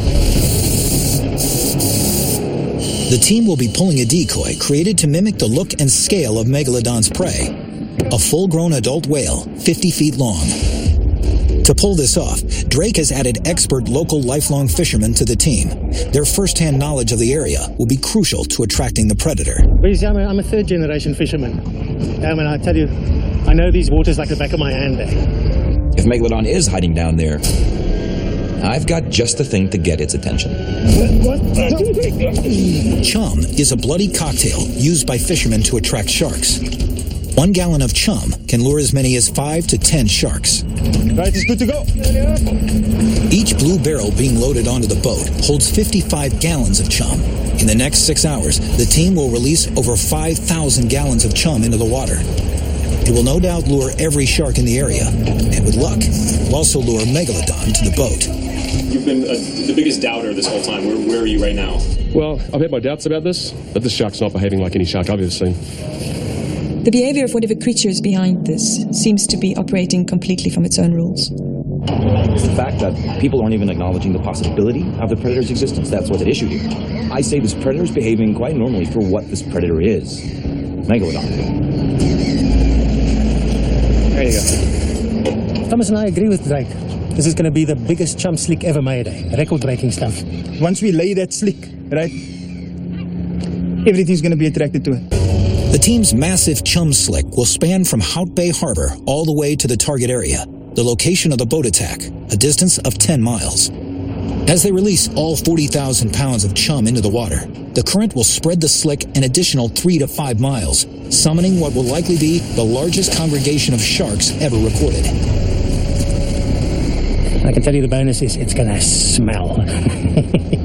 The team will be pulling a decoy created to mimic the look and scale of megalodon's prey, a full-grown adult whale, 50 feet long. To pull this off, Drake has added expert local lifelong fishermen to the team. Their first-hand knowledge of the area will be crucial to attracting the predator. I'm a third-generation fisherman. And I tell you, I know these waters like the back of my hand. If megalodon is hiding down there, I've got just the thing to get its attention. Chum is a bloody cocktail used by fishermen to attract sharks. 1 gallon of chum can lure as many as 5 to 10 sharks. Right, it's good to go. Each blue barrel being loaded onto the boat holds 55 gallons of chum. In the next 6 hours, the team will release over 5,000 gallons of chum into the water. It will no doubt lure every shark in the area, and with luck, will also lure megalodon to the boat. You've been the biggest doubter this whole time. Where are you right now? Well, I've had my doubts about this, but this shark's not behaving like any shark I've ever seen. The behavior of whatever creature is behind this seems to be operating completely from its own rules. It's the fact that people aren't even acknowledging the possibility of the predator's existence. That's what's at issue here. I say this predator is behaving quite normally for what this predator is. Megalodon. There you go. Thomas and I agree with Drake. This is going to be the biggest chum slick ever made, record-breaking stuff. Once we lay that slick, right, everything's going to be attracted to it. The team's massive chum slick will span from Hout Bay Harbor all the way to the target area, the location of the boat attack, a distance of 10 miles. As they release all 40,000 pounds of chum into the water, the current will spread the slick an additional 3 to 5 miles, summoning what will likely be the largest congregation of sharks ever recorded. I can tell you the bonus is it's going to smell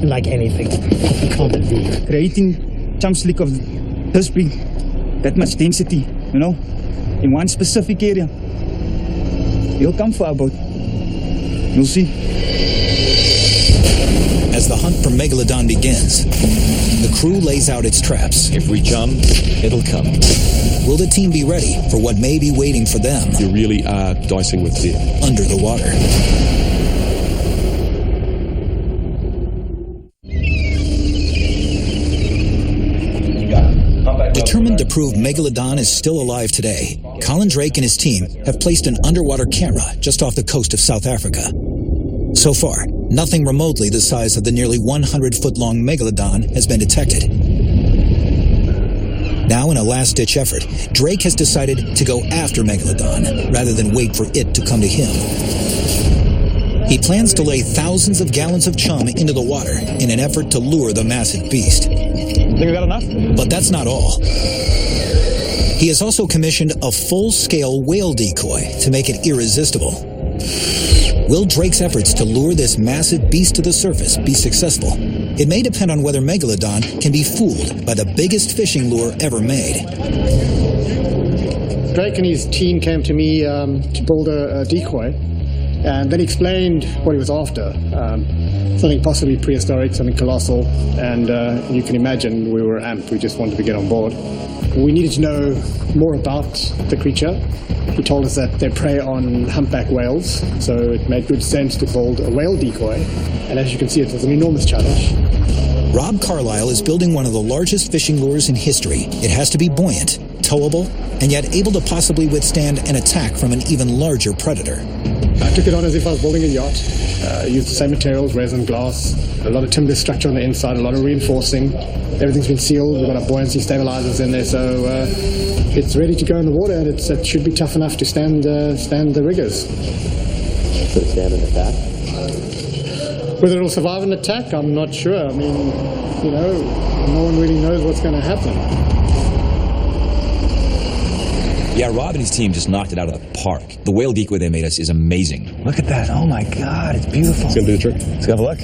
like anything. I can't believe. Creating chum slick of this big, that much density, you know, in one specific area. You'll come for our boat. You'll see. As the hunt for megalodon begins, the crew lays out its traps. If we chum, it'll come. Will the team be ready for what may be waiting for them? You really are dicing with death. Under the water. Determined to prove megalodon is still alive today, Colin Drake and his team have placed an underwater camera just off the coast of South Africa. So far, nothing remotely the size of the nearly 100-foot-long megalodon has been detected. Now, in a last-ditch effort, Drake has decided to go after megalodon rather than wait for it to come to him. He plans to lay thousands of gallons of chum into the water in an effort to lure the massive beast. Think we got enough? But that's not all. He has also commissioned a full-scale whale decoy to make it irresistible. Will Drake's efforts to lure this massive beast to the surface be successful? It may depend on whether megalodon can be fooled by the biggest fishing lure ever made. Drake and his team came to me to build a decoy, and then explained what he was after. Something possibly prehistoric, something colossal, and you can imagine we were amped. We just wanted to get on board. We needed to know more about the creature. He told us that they prey on humpback whales, so it made good sense to build a whale decoy. And as you can see, it was an enormous challenge. Rob Carlisle is building one of the largest fishing lures in history. It has to be buoyant, towable, and yet able to possibly withstand an attack from an even larger predator. I took it on as if I was building a yacht. Used the same materials, resin, glass, a lot of timber structure on the inside, a lot of reinforcing. Everything's been sealed. We've got our buoyancy stabilizers in there, so it's ready to go in the water, and it should be tough enough to stand the riggers. Could it stand an attack? Whether it'll survive an attack, I'm not sure. I mean, you know, no one really knows what's going to happen. Yeah, Rob and his team just knocked it out of the park. The whale decoy they made us is amazing. Look at that. Oh my God, it's beautiful. It's going to do the trick. Let's have a look.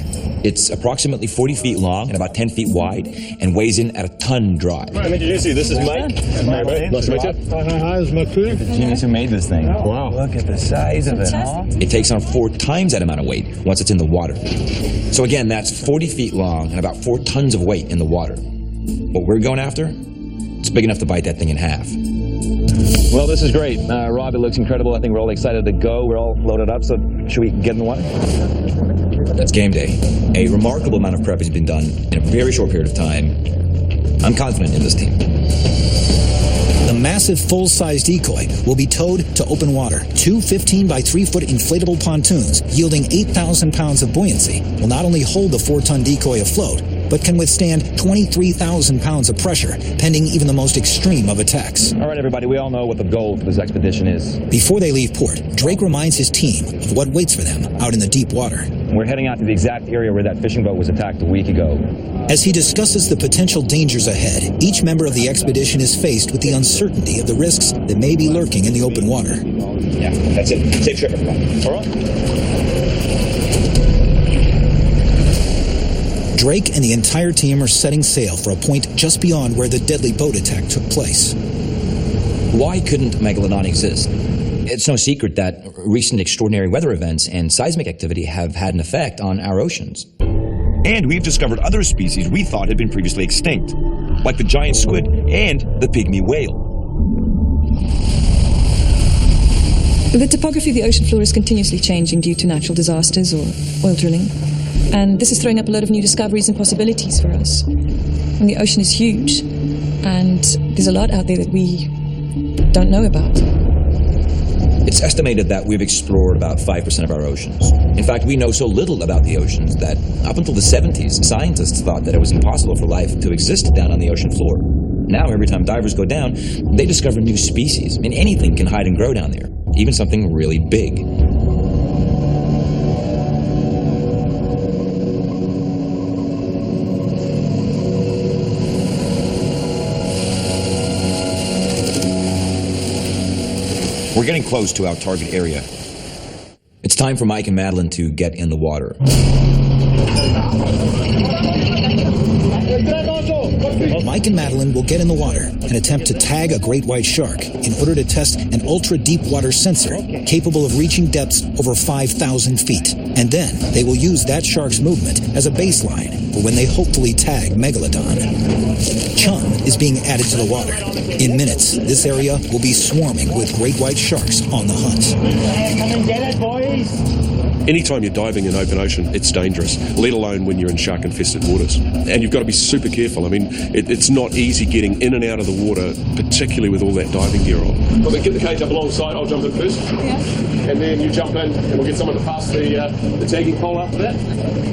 It's approximately 40 feet long and about 10 feet wide and weighs in at a ton dry. Let me introduce you. This is Mike. Nice to meet you. Hi, this is my crew. The genius who made this thing. Wow. Look at the size of it, huh? It takes on 4 times that amount of weight once it's in the water. So again, that's 40 feet long and about 4 tons of weight in the water. what we're going after, it's big enough to bite that thing in half. Well, this is great. Rob, it looks incredible. I think we're all excited to go. We're all loaded up, so should we get in the water? That's game day. A remarkable amount of prep has been done in a very short period of time. I'm confident in this team. The massive full-size decoy will be towed to open water. Two 15 by 3 foot inflatable pontoons yielding 8,000 pounds of buoyancy will not only hold the 4-ton decoy afloat, but can withstand 23,000 pounds of pressure, pending even the most extreme of attacks. All right, everybody, we all know what the goal for this expedition is. Before they leave port, Drake reminds his team of what waits for them out in the deep water. We're heading out to the exact area where that fishing boat was attacked a week ago. As he discusses the potential dangers ahead, each member of the expedition is faced with the uncertainty of the risks that may be lurking in the open water. Yeah, that's it. Safe trip, everybody. All right? Drake and the entire team are setting sail for a point just beyond where the deadly boat attack took place. Why couldn't megalodon exist? It's no secret that recent extraordinary weather events and seismic activity have had an effect on our oceans. And we've discovered other species we thought had been previously extinct, like the giant squid and the pygmy whale. The topography of the ocean floor is continuously changing due to natural disasters or oil drilling. And this is throwing up a lot of new discoveries and possibilities for us. And the ocean is huge, and there's a lot out there that we don't know about. It's estimated that we've explored about 5% of our oceans. In fact, we know so little about the oceans that up until the 70s, scientists thought that it was impossible for life to exist down on the ocean floor. Now, every time divers go down, they discover new species, and anything can hide and grow down there, even something really big. We're getting close to our target area. It's time for Mike and Madeline to get in the water. Mike and Madeline will get in the water and attempt to tag a great white shark in order to test an ultra-deep water sensor capable of reaching depths over 5,000 feet. And then they will use that shark's movement as a baseline for when they hopefully tag megalodon. Chum is being added to the water. In minutes, this area will be swarming with great white sharks on the hunt. Come and get it, boys! Anytime you're diving in open ocean, it's dangerous, let alone when you're in shark-infested waters. And you've got to be super careful. I mean, it's not easy getting in and out of the water, particularly with all that diving gear on. Well, then get the cage up alongside. I'll jump in first. Yeah. And then you jump in, and we'll get someone to pass the tagging pole after that.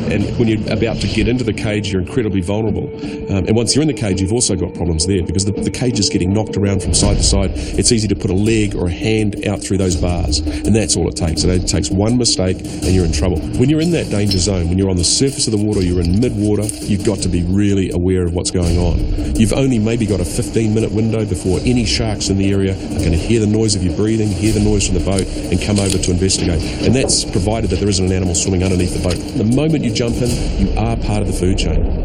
And when you're about to get into the cage, you're incredibly vulnerable. And once you're in the cage, you've also got problems there because the cage is getting knocked around from side to side. It's easy to put a leg or a hand out through those bars, and that's all it takes. And it takes one mistake, and you're in trouble. When you're in that danger zone, when you're on the surface of the water, you're in mid-water, you've got to be really aware of what's going on. You've only maybe got a 15-minute window before any sharks in the area are going to hear the noise of your breathing, hear the noise from the boat, and come over to investigate. And that's provided that there isn't an animal swimming underneath the boat. The moment you jump in, you are part of the food chain.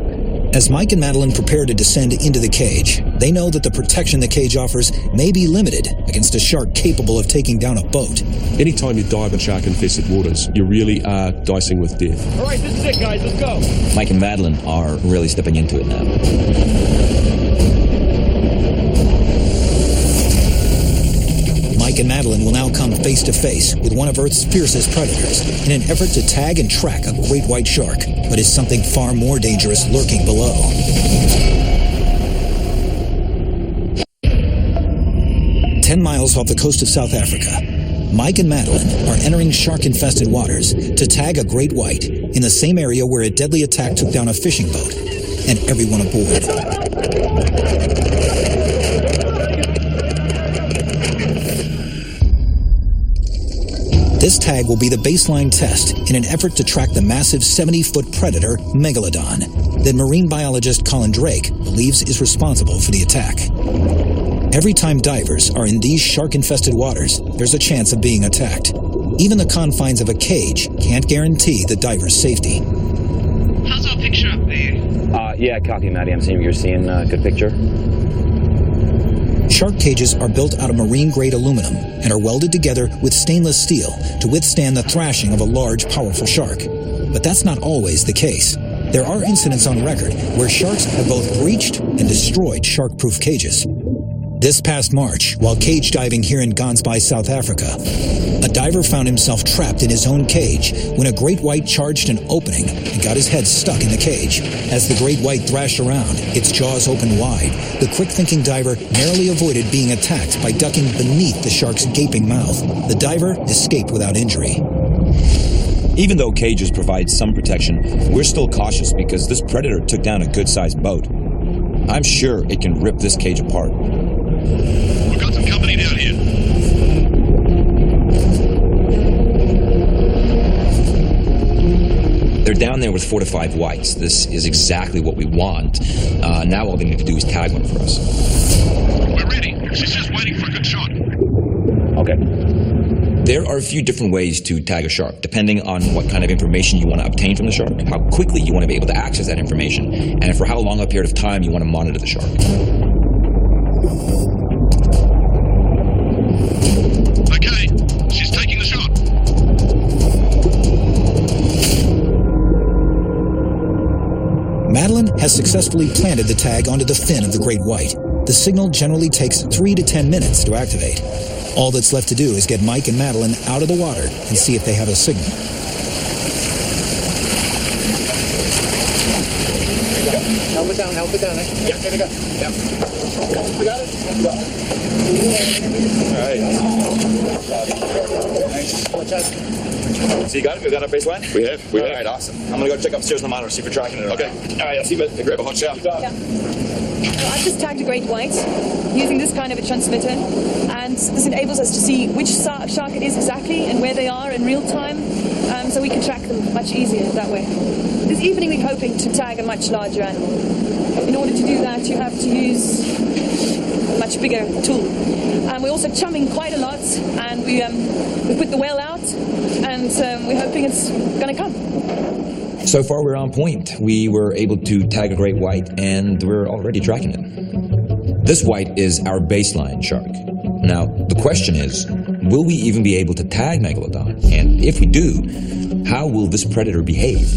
As Mike and Madeline prepare to descend into the cage, they know that the protection the cage offers may be limited against a shark capable of taking down a boat. Anytime you dive in shark-infested waters, you really are dicing with death. All right, this is it, guys. Let's go. Mike and Madeline are really stepping into it now. Mike and Madeline will now come face to face with one of Earth's fiercest predators in an effort to tag and track a great white shark, but is something far more dangerous lurking below. "10 miles off the coast of South Africa, Mike and Madeline are entering shark-infested waters to tag a great white in the same area where a deadly attack took down a fishing boat and everyone aboard. This tag will be the baseline test in an effort to track the massive 70-foot predator, megalodon, that marine biologist Colin Drake believes is responsible for the attack. Every time divers are in these shark-infested waters, there's a chance of being attacked. Even the confines of a cage can't guarantee the diver's safety. How's our picture up there? Yeah, copy, Maddie. I'm seeing what you're seeing. Good picture. Shark cages are built out of marine-grade aluminum and are welded together with stainless steel to withstand the thrashing of a large, powerful shark. But that's not always the case. There are incidents on record where sharks have both breached and destroyed shark-proof cages. This past March, while cage diving here in Gansby, South Africa, a diver found himself trapped in his own cage when a great white charged an opening and got his head stuck in the cage. As the great white thrashed around, its jaws open wide, the quick-thinking diver narrowly avoided being attacked by ducking beneath the shark's gaping mouth. The diver escaped without injury. Even though cages provide some protection, we're still cautious because this predator took down a good-sized boat. I'm sure it can rip this cage apart. We've got some company down here. They're down there with 4 to 5 whites. This is exactly what we want. Now all they need to do is tag one for us. We're ready. She's just waiting for a good shot. Okay. There are a few different ways to tag a shark, depending on what kind of information you want to obtain from the shark, how quickly you want to be able to access that information, and for how long a period of time you want to monitor the shark. Okay, she's taking the shot. Madeline has successfully planted the tag onto the fin of the great white. The signal generally takes 3 to 10 minutes to activate. All that's left to do is get Mike and Madeline out of the water and see if they have a signal. Help it down, eh? Yeah, there we go. Yeah. We got it? All right. Watch out. So you got it? We got our baseline? We have. All right, awesome. I'm going to go check upstairs on the monitor, see if we're tracking it. Okay. All right, I'll see you, but grab a hot shower. I've just tagged a great white using this kind of a transmitter, and this enables us to see which shark it is exactly and where they are in real time, so we can track them much easier that way. This evening we're hoping to tag a much larger animal. In order to do that, you have to use a much bigger tool. We're also chumming quite a lot, and we put the whale out, and we're hoping it's going to come. So far, we're on point. We were able to tag a great white, and we're already tracking it. This white is our baseline shark. Now, the question is, will we even be able to tag megalodon? And if we do, how will this predator behave?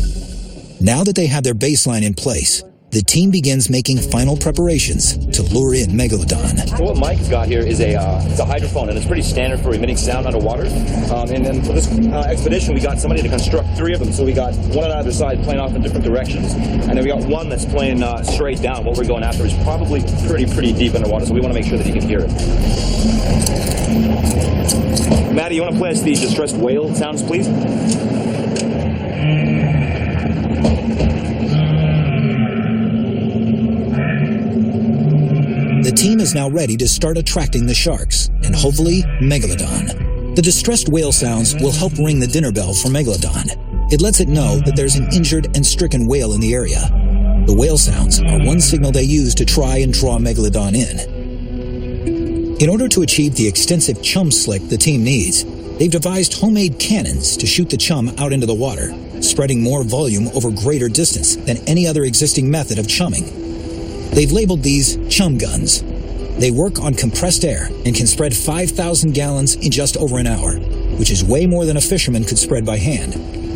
Now that they have their baseline in place, the team begins making final preparations to lure in megalodon. So what Mike's got here is it's a hydrophone, and it's pretty standard for emitting sound underwater. And then for this expedition, we got somebody to construct 3 of them. So we got one on either side playing off in different directions, and then we got one that's playing straight down. What we're going after is probably pretty deep underwater, so we want to make sure that you can hear it. Maddie, you want to play us the distressed whale sounds, please? The team is now ready to start attracting the sharks, and hopefully, megalodon. The distressed whale sounds will help ring the dinner bell for megalodon. It lets it know that there's an injured and stricken whale in the area. The whale sounds are one signal they use to try and draw megalodon in. In order to achieve the extensive chum slick the team needs, they've devised homemade cannons to shoot the chum out into the water, spreading more volume over greater distance than any other existing method of chumming. They've labeled these chum guns. They work on compressed air and can spread 5,000 gallons in just over an hour, which is way more than a fisherman could spread by hand.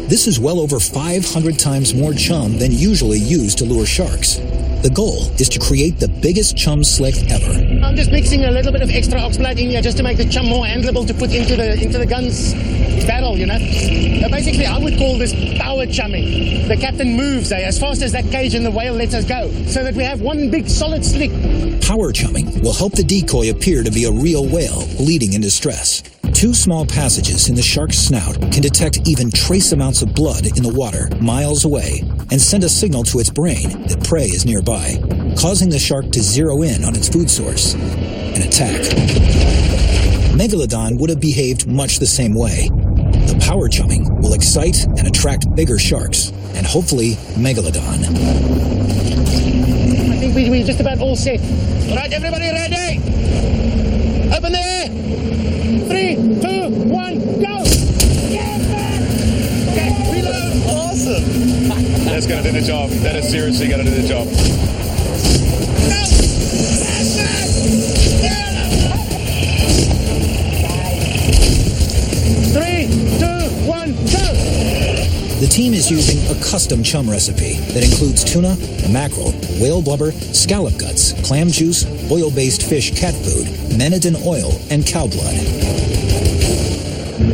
This is well over 500 times more chum than usually used to lure sharks. The goal is to create the biggest chum slick ever. I'm just mixing a little bit of extra oxblood in here just to make the chum more handleable to put into the gun's barrel, you know. Basically, I would call this power chumming. The captain moves as fast as that cage and the whale lets us go, so that we have one big solid slick. Power chumming will help the decoy appear to be a real whale bleeding in distress. 2 small passages in the shark's snout can detect even trace amounts of blood in the water miles away and send a signal to its brain that prey is nearby, causing the shark to zero in on its food source and attack. Megalodon would have behaved much the same way. The power chumming will excite and attract bigger sharks, and hopefully Megalodon. I think we're just about all set. All right, everybody ready? Open the air! 3, 2, 1, go! Okay, reload! Awesome! That's going to do the job. That is seriously going to do the job. 3, 2, 1, go! The team is using a custom chum recipe that includes tuna, mackerel, whale blubber, scallop guts, clam juice, oil-based fish cat food, menadin oil, and cow blood.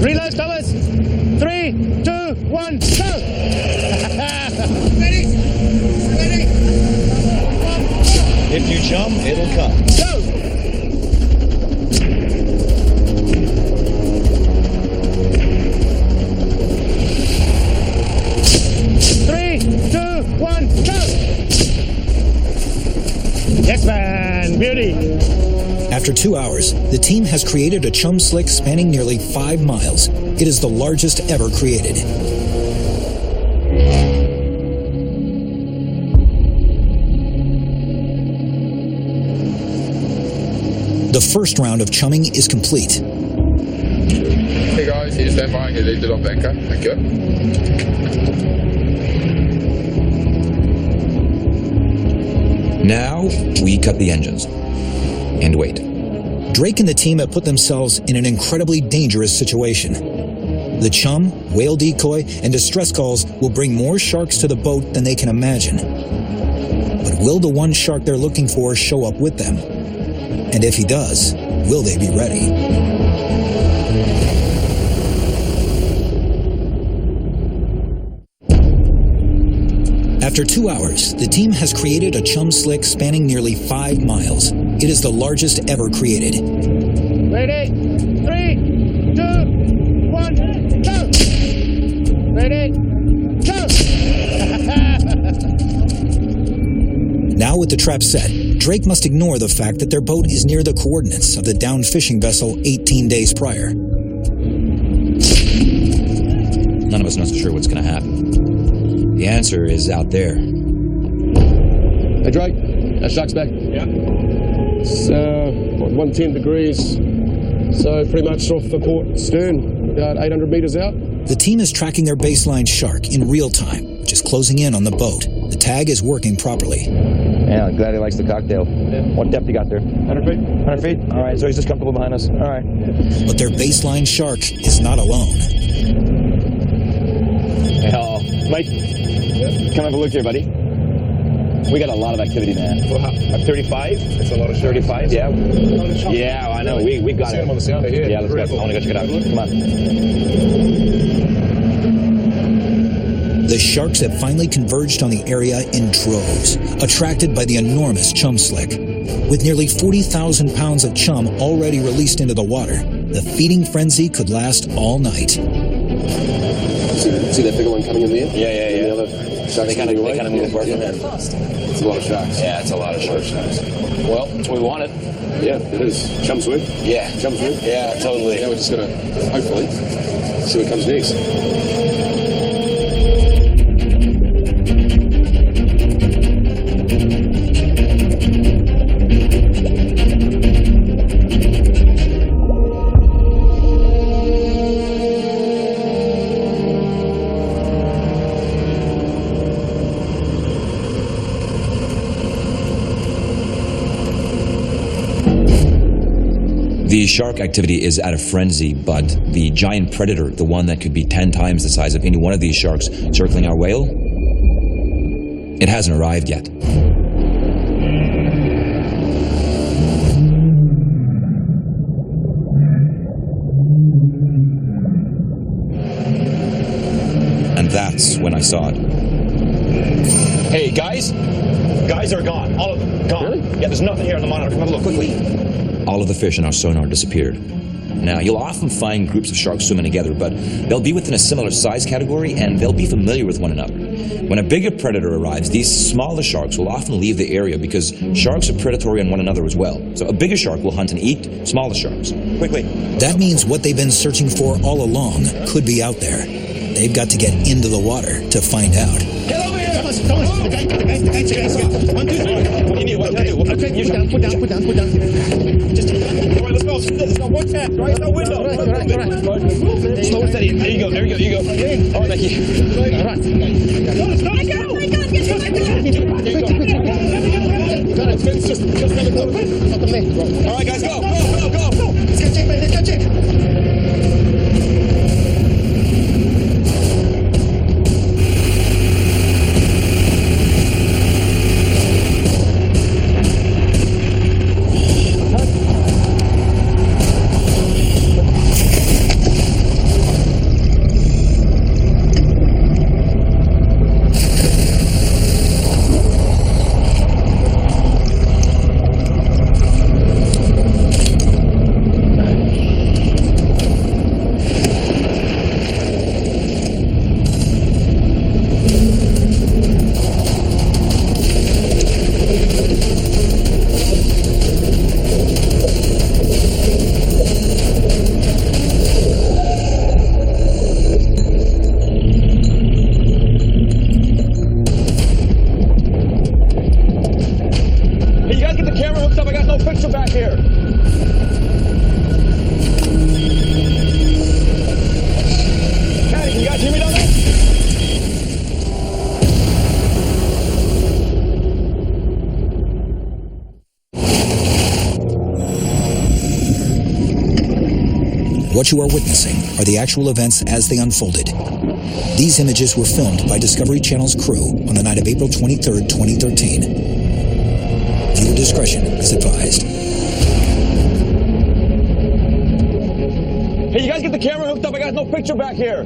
Reload, Thomas. 3, 2, 1, go! Ready? Ready? If you chum, it'll come. Go! Yes, man. Beauty. After 2 hours, the team has created a chum slick spanning nearly 5 miles. It is the largest ever created. The first round of chumming is complete. Hey guys, here, stand by and get lifted off anchor. Thank you. Now, we cut the engines. And wait. Drake and the team have put themselves in an incredibly dangerous situation. The chum, whale decoy, and distress calls will bring more sharks to the boat than they can imagine. But will the one shark they're looking for show up with them? And if he does, will they be ready? After 2 hours, the team has created a chum slick spanning nearly 5 miles. It is the largest ever created. Ready? 3, 2, 1, go! Ready? Go! Now with the trap set, Drake must ignore the fact that their boat is near the coordinates of the downed fishing vessel 18 days prior. None of us knows for sure what's going to happen. The answer is out there. Hey, Drake, that shark's back. Yeah. It's 110 degrees, so pretty much off the port stern, about 800 meters out. The team is tracking their baseline shark in real time, which is closing in on the boat. The tag is working properly. Yeah, I'm glad he likes the cocktail. Yeah. What depth you got there? 100 feet. 100 feet? All right, so he's just comfortable behind us. All right. But their baseline shark is not alone. Hell, Mike, come have a look here, buddy. We got a lot of activity, man. Well, 35? It's a lot of sharks. 35, yeah. Yeah, I know. We've got it. On the sounder here. Yeah, let's go. I want to go check it out. Come on. The sharks have finally converged on the area in droves, attracted by the enormous chum slick. With nearly 40,000 pounds of chum already released into the water, the feeding frenzy could last all night. See that bigger one coming in there? Yeah. The other They kind of move apart from there. It's a lot of sharks. Yeah, it's a lot of sharks. Well, that's what we wanted. Yeah, it is. Chum's win. Yeah. Chum's win. Yeah, totally. Now we're just going to, hopefully, see what comes next. The shark activity is at a frenzy, but the giant predator, the one that could be 10 times the size of any one of these sharks circling our whale, it hasn't arrived yet. And that's when I saw it. Hey, guys are gone. All of them. Gone. Really? Yeah, there's nothing here on the monitor. Come have a look quickly. All of the fish in our sonar disappeared. Now, you'll often find groups of sharks swimming together, but they'll be within a similar size category and they'll be familiar with one another. When a bigger predator arrives, these smaller sharks will often leave the area because sharks are predatory on one another as well. So a bigger shark will hunt and eat smaller sharks. Quickly. That means what they've been searching for all along could be out there. They've got to get into the water to find out. Get over here! Thomas, the gate. 1, 2, 3. What do you need? What can I do? Okay, put down. Just, all right, let's go. There's no one tap, right? There's no window. All right. Slow and steady. There you go. You go. All right, thank you. All right. All right, guys, go. Let's get check. guys hear me down there? What you are witnessing are the actual events as they unfolded. These images were filmed by Discovery Channel's crew on the night of April 23, 2013. Viewer discretion is advised. Hey, you guys get the camera hooked up? I got no picture back here.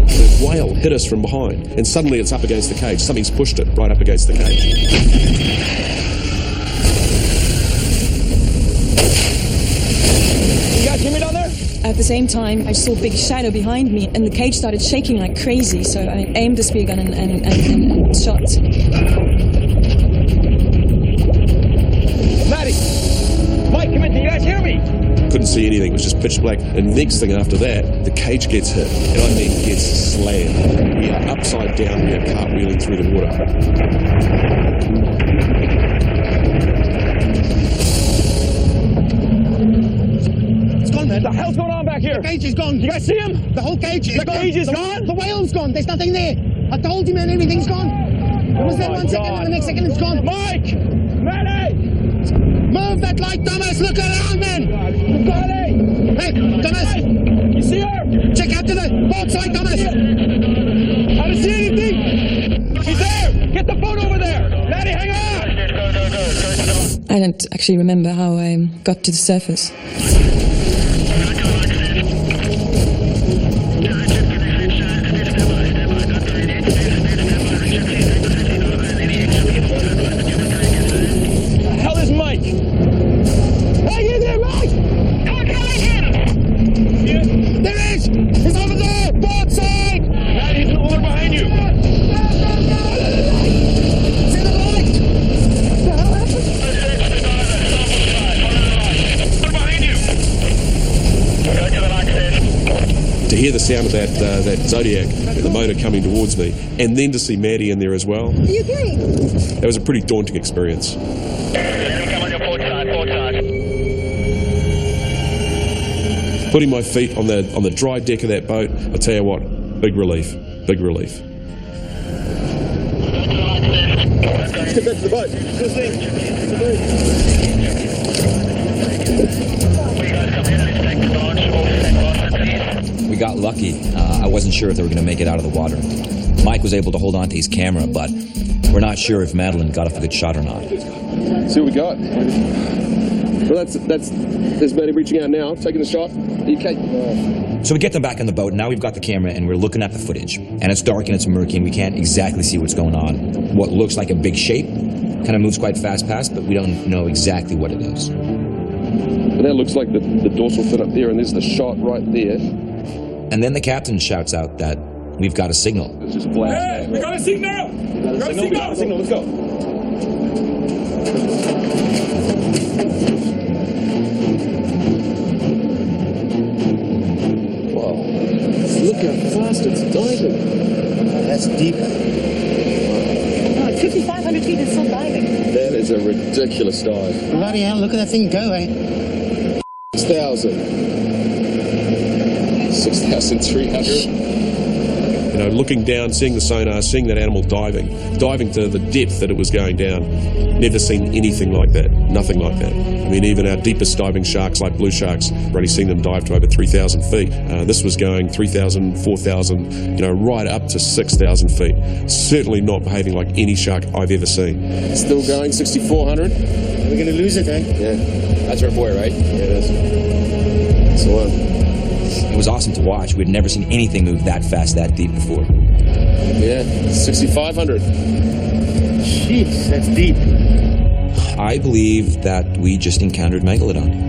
The whale hit us from behind, and suddenly it's up against the cage. Something's pushed it right up against the cage. Hear me down there? At the same time, I saw a big shadow behind me, and the cage started shaking like crazy, so I aimed the spear gun and shot. Maddie! Mike, come in, can you guys hear me? Couldn't see anything, it was just pitch black. And next thing after that, the cage gets hit, and I mean gets slammed. We are upside down, we are cartwheeling through the water. What the hell's going on back here? The cage is gone. You guys see him? The whole cage is gone. The cage is gone? The whale's gone. There's nothing there. I told you, man, everything's gone. It was there 1 second, and the next second it's gone. Mike! Maddie! Move that light, Thomas! Look around, man! Maddie! Hey, Thomas! You see her? Check out to the boat side, Thomas! I don't see anything! She's there! Get the boat over there! Maddie, hang on! I don't actually remember how I got to the surface. To hear the sound of that Zodiac, the motor coming towards me, and then to see Maddie in there as well. Are you okay? That was a pretty daunting experience. Putting my feet on the dry deck of that boat, I tell you what, big relief, big relief. Let's get back to the boat. Good thing. We got lucky. I wasn't sure if they were going to make it out of the water. Mike was able to hold on to his camera, but we're not sure if Madeline got off a good shot or not. See what we got. Well, there's Maddie reaching out now, taking the shot. Okay. So we get them back on the boat, and now we've got the camera, and we're looking at the footage. And it's dark and it's murky, and we can't exactly see what's going on. What looks like a big shape kind of moves quite fast past, but we don't know exactly what it is. And that looks like the dorsal fin up there, and there's the shot right there. And then the captain shouts out that we've got a signal. It's just blast. Hey, we got a signal! We got a signal! Let's go. Wow. Look how fast it's diving. That's deep. 5,500 feet is still diving. That is a ridiculous dive. Bloody hell, look at that thing go, eh? 6,300. You know, looking down, seeing the sonar, seeing that animal diving to the depth that it was going down. Never seen anything like that. Nothing like that. I mean, even our deepest diving sharks, like blue sharks, already seen them dive to over 3,000 feet. This was going 3,000, 4,000, right up to 6,000 feet. Certainly not behaving like any shark I've ever seen. Still going, 6,400. We're going to lose it, eh? Yeah. That's our boy, right? Yeah, it is. That's the one. It was awesome to watch. We'd never seen anything move that fast, that deep before. Yeah, 6,500. Jeez, that's deep. I believe that we just encountered megalodon.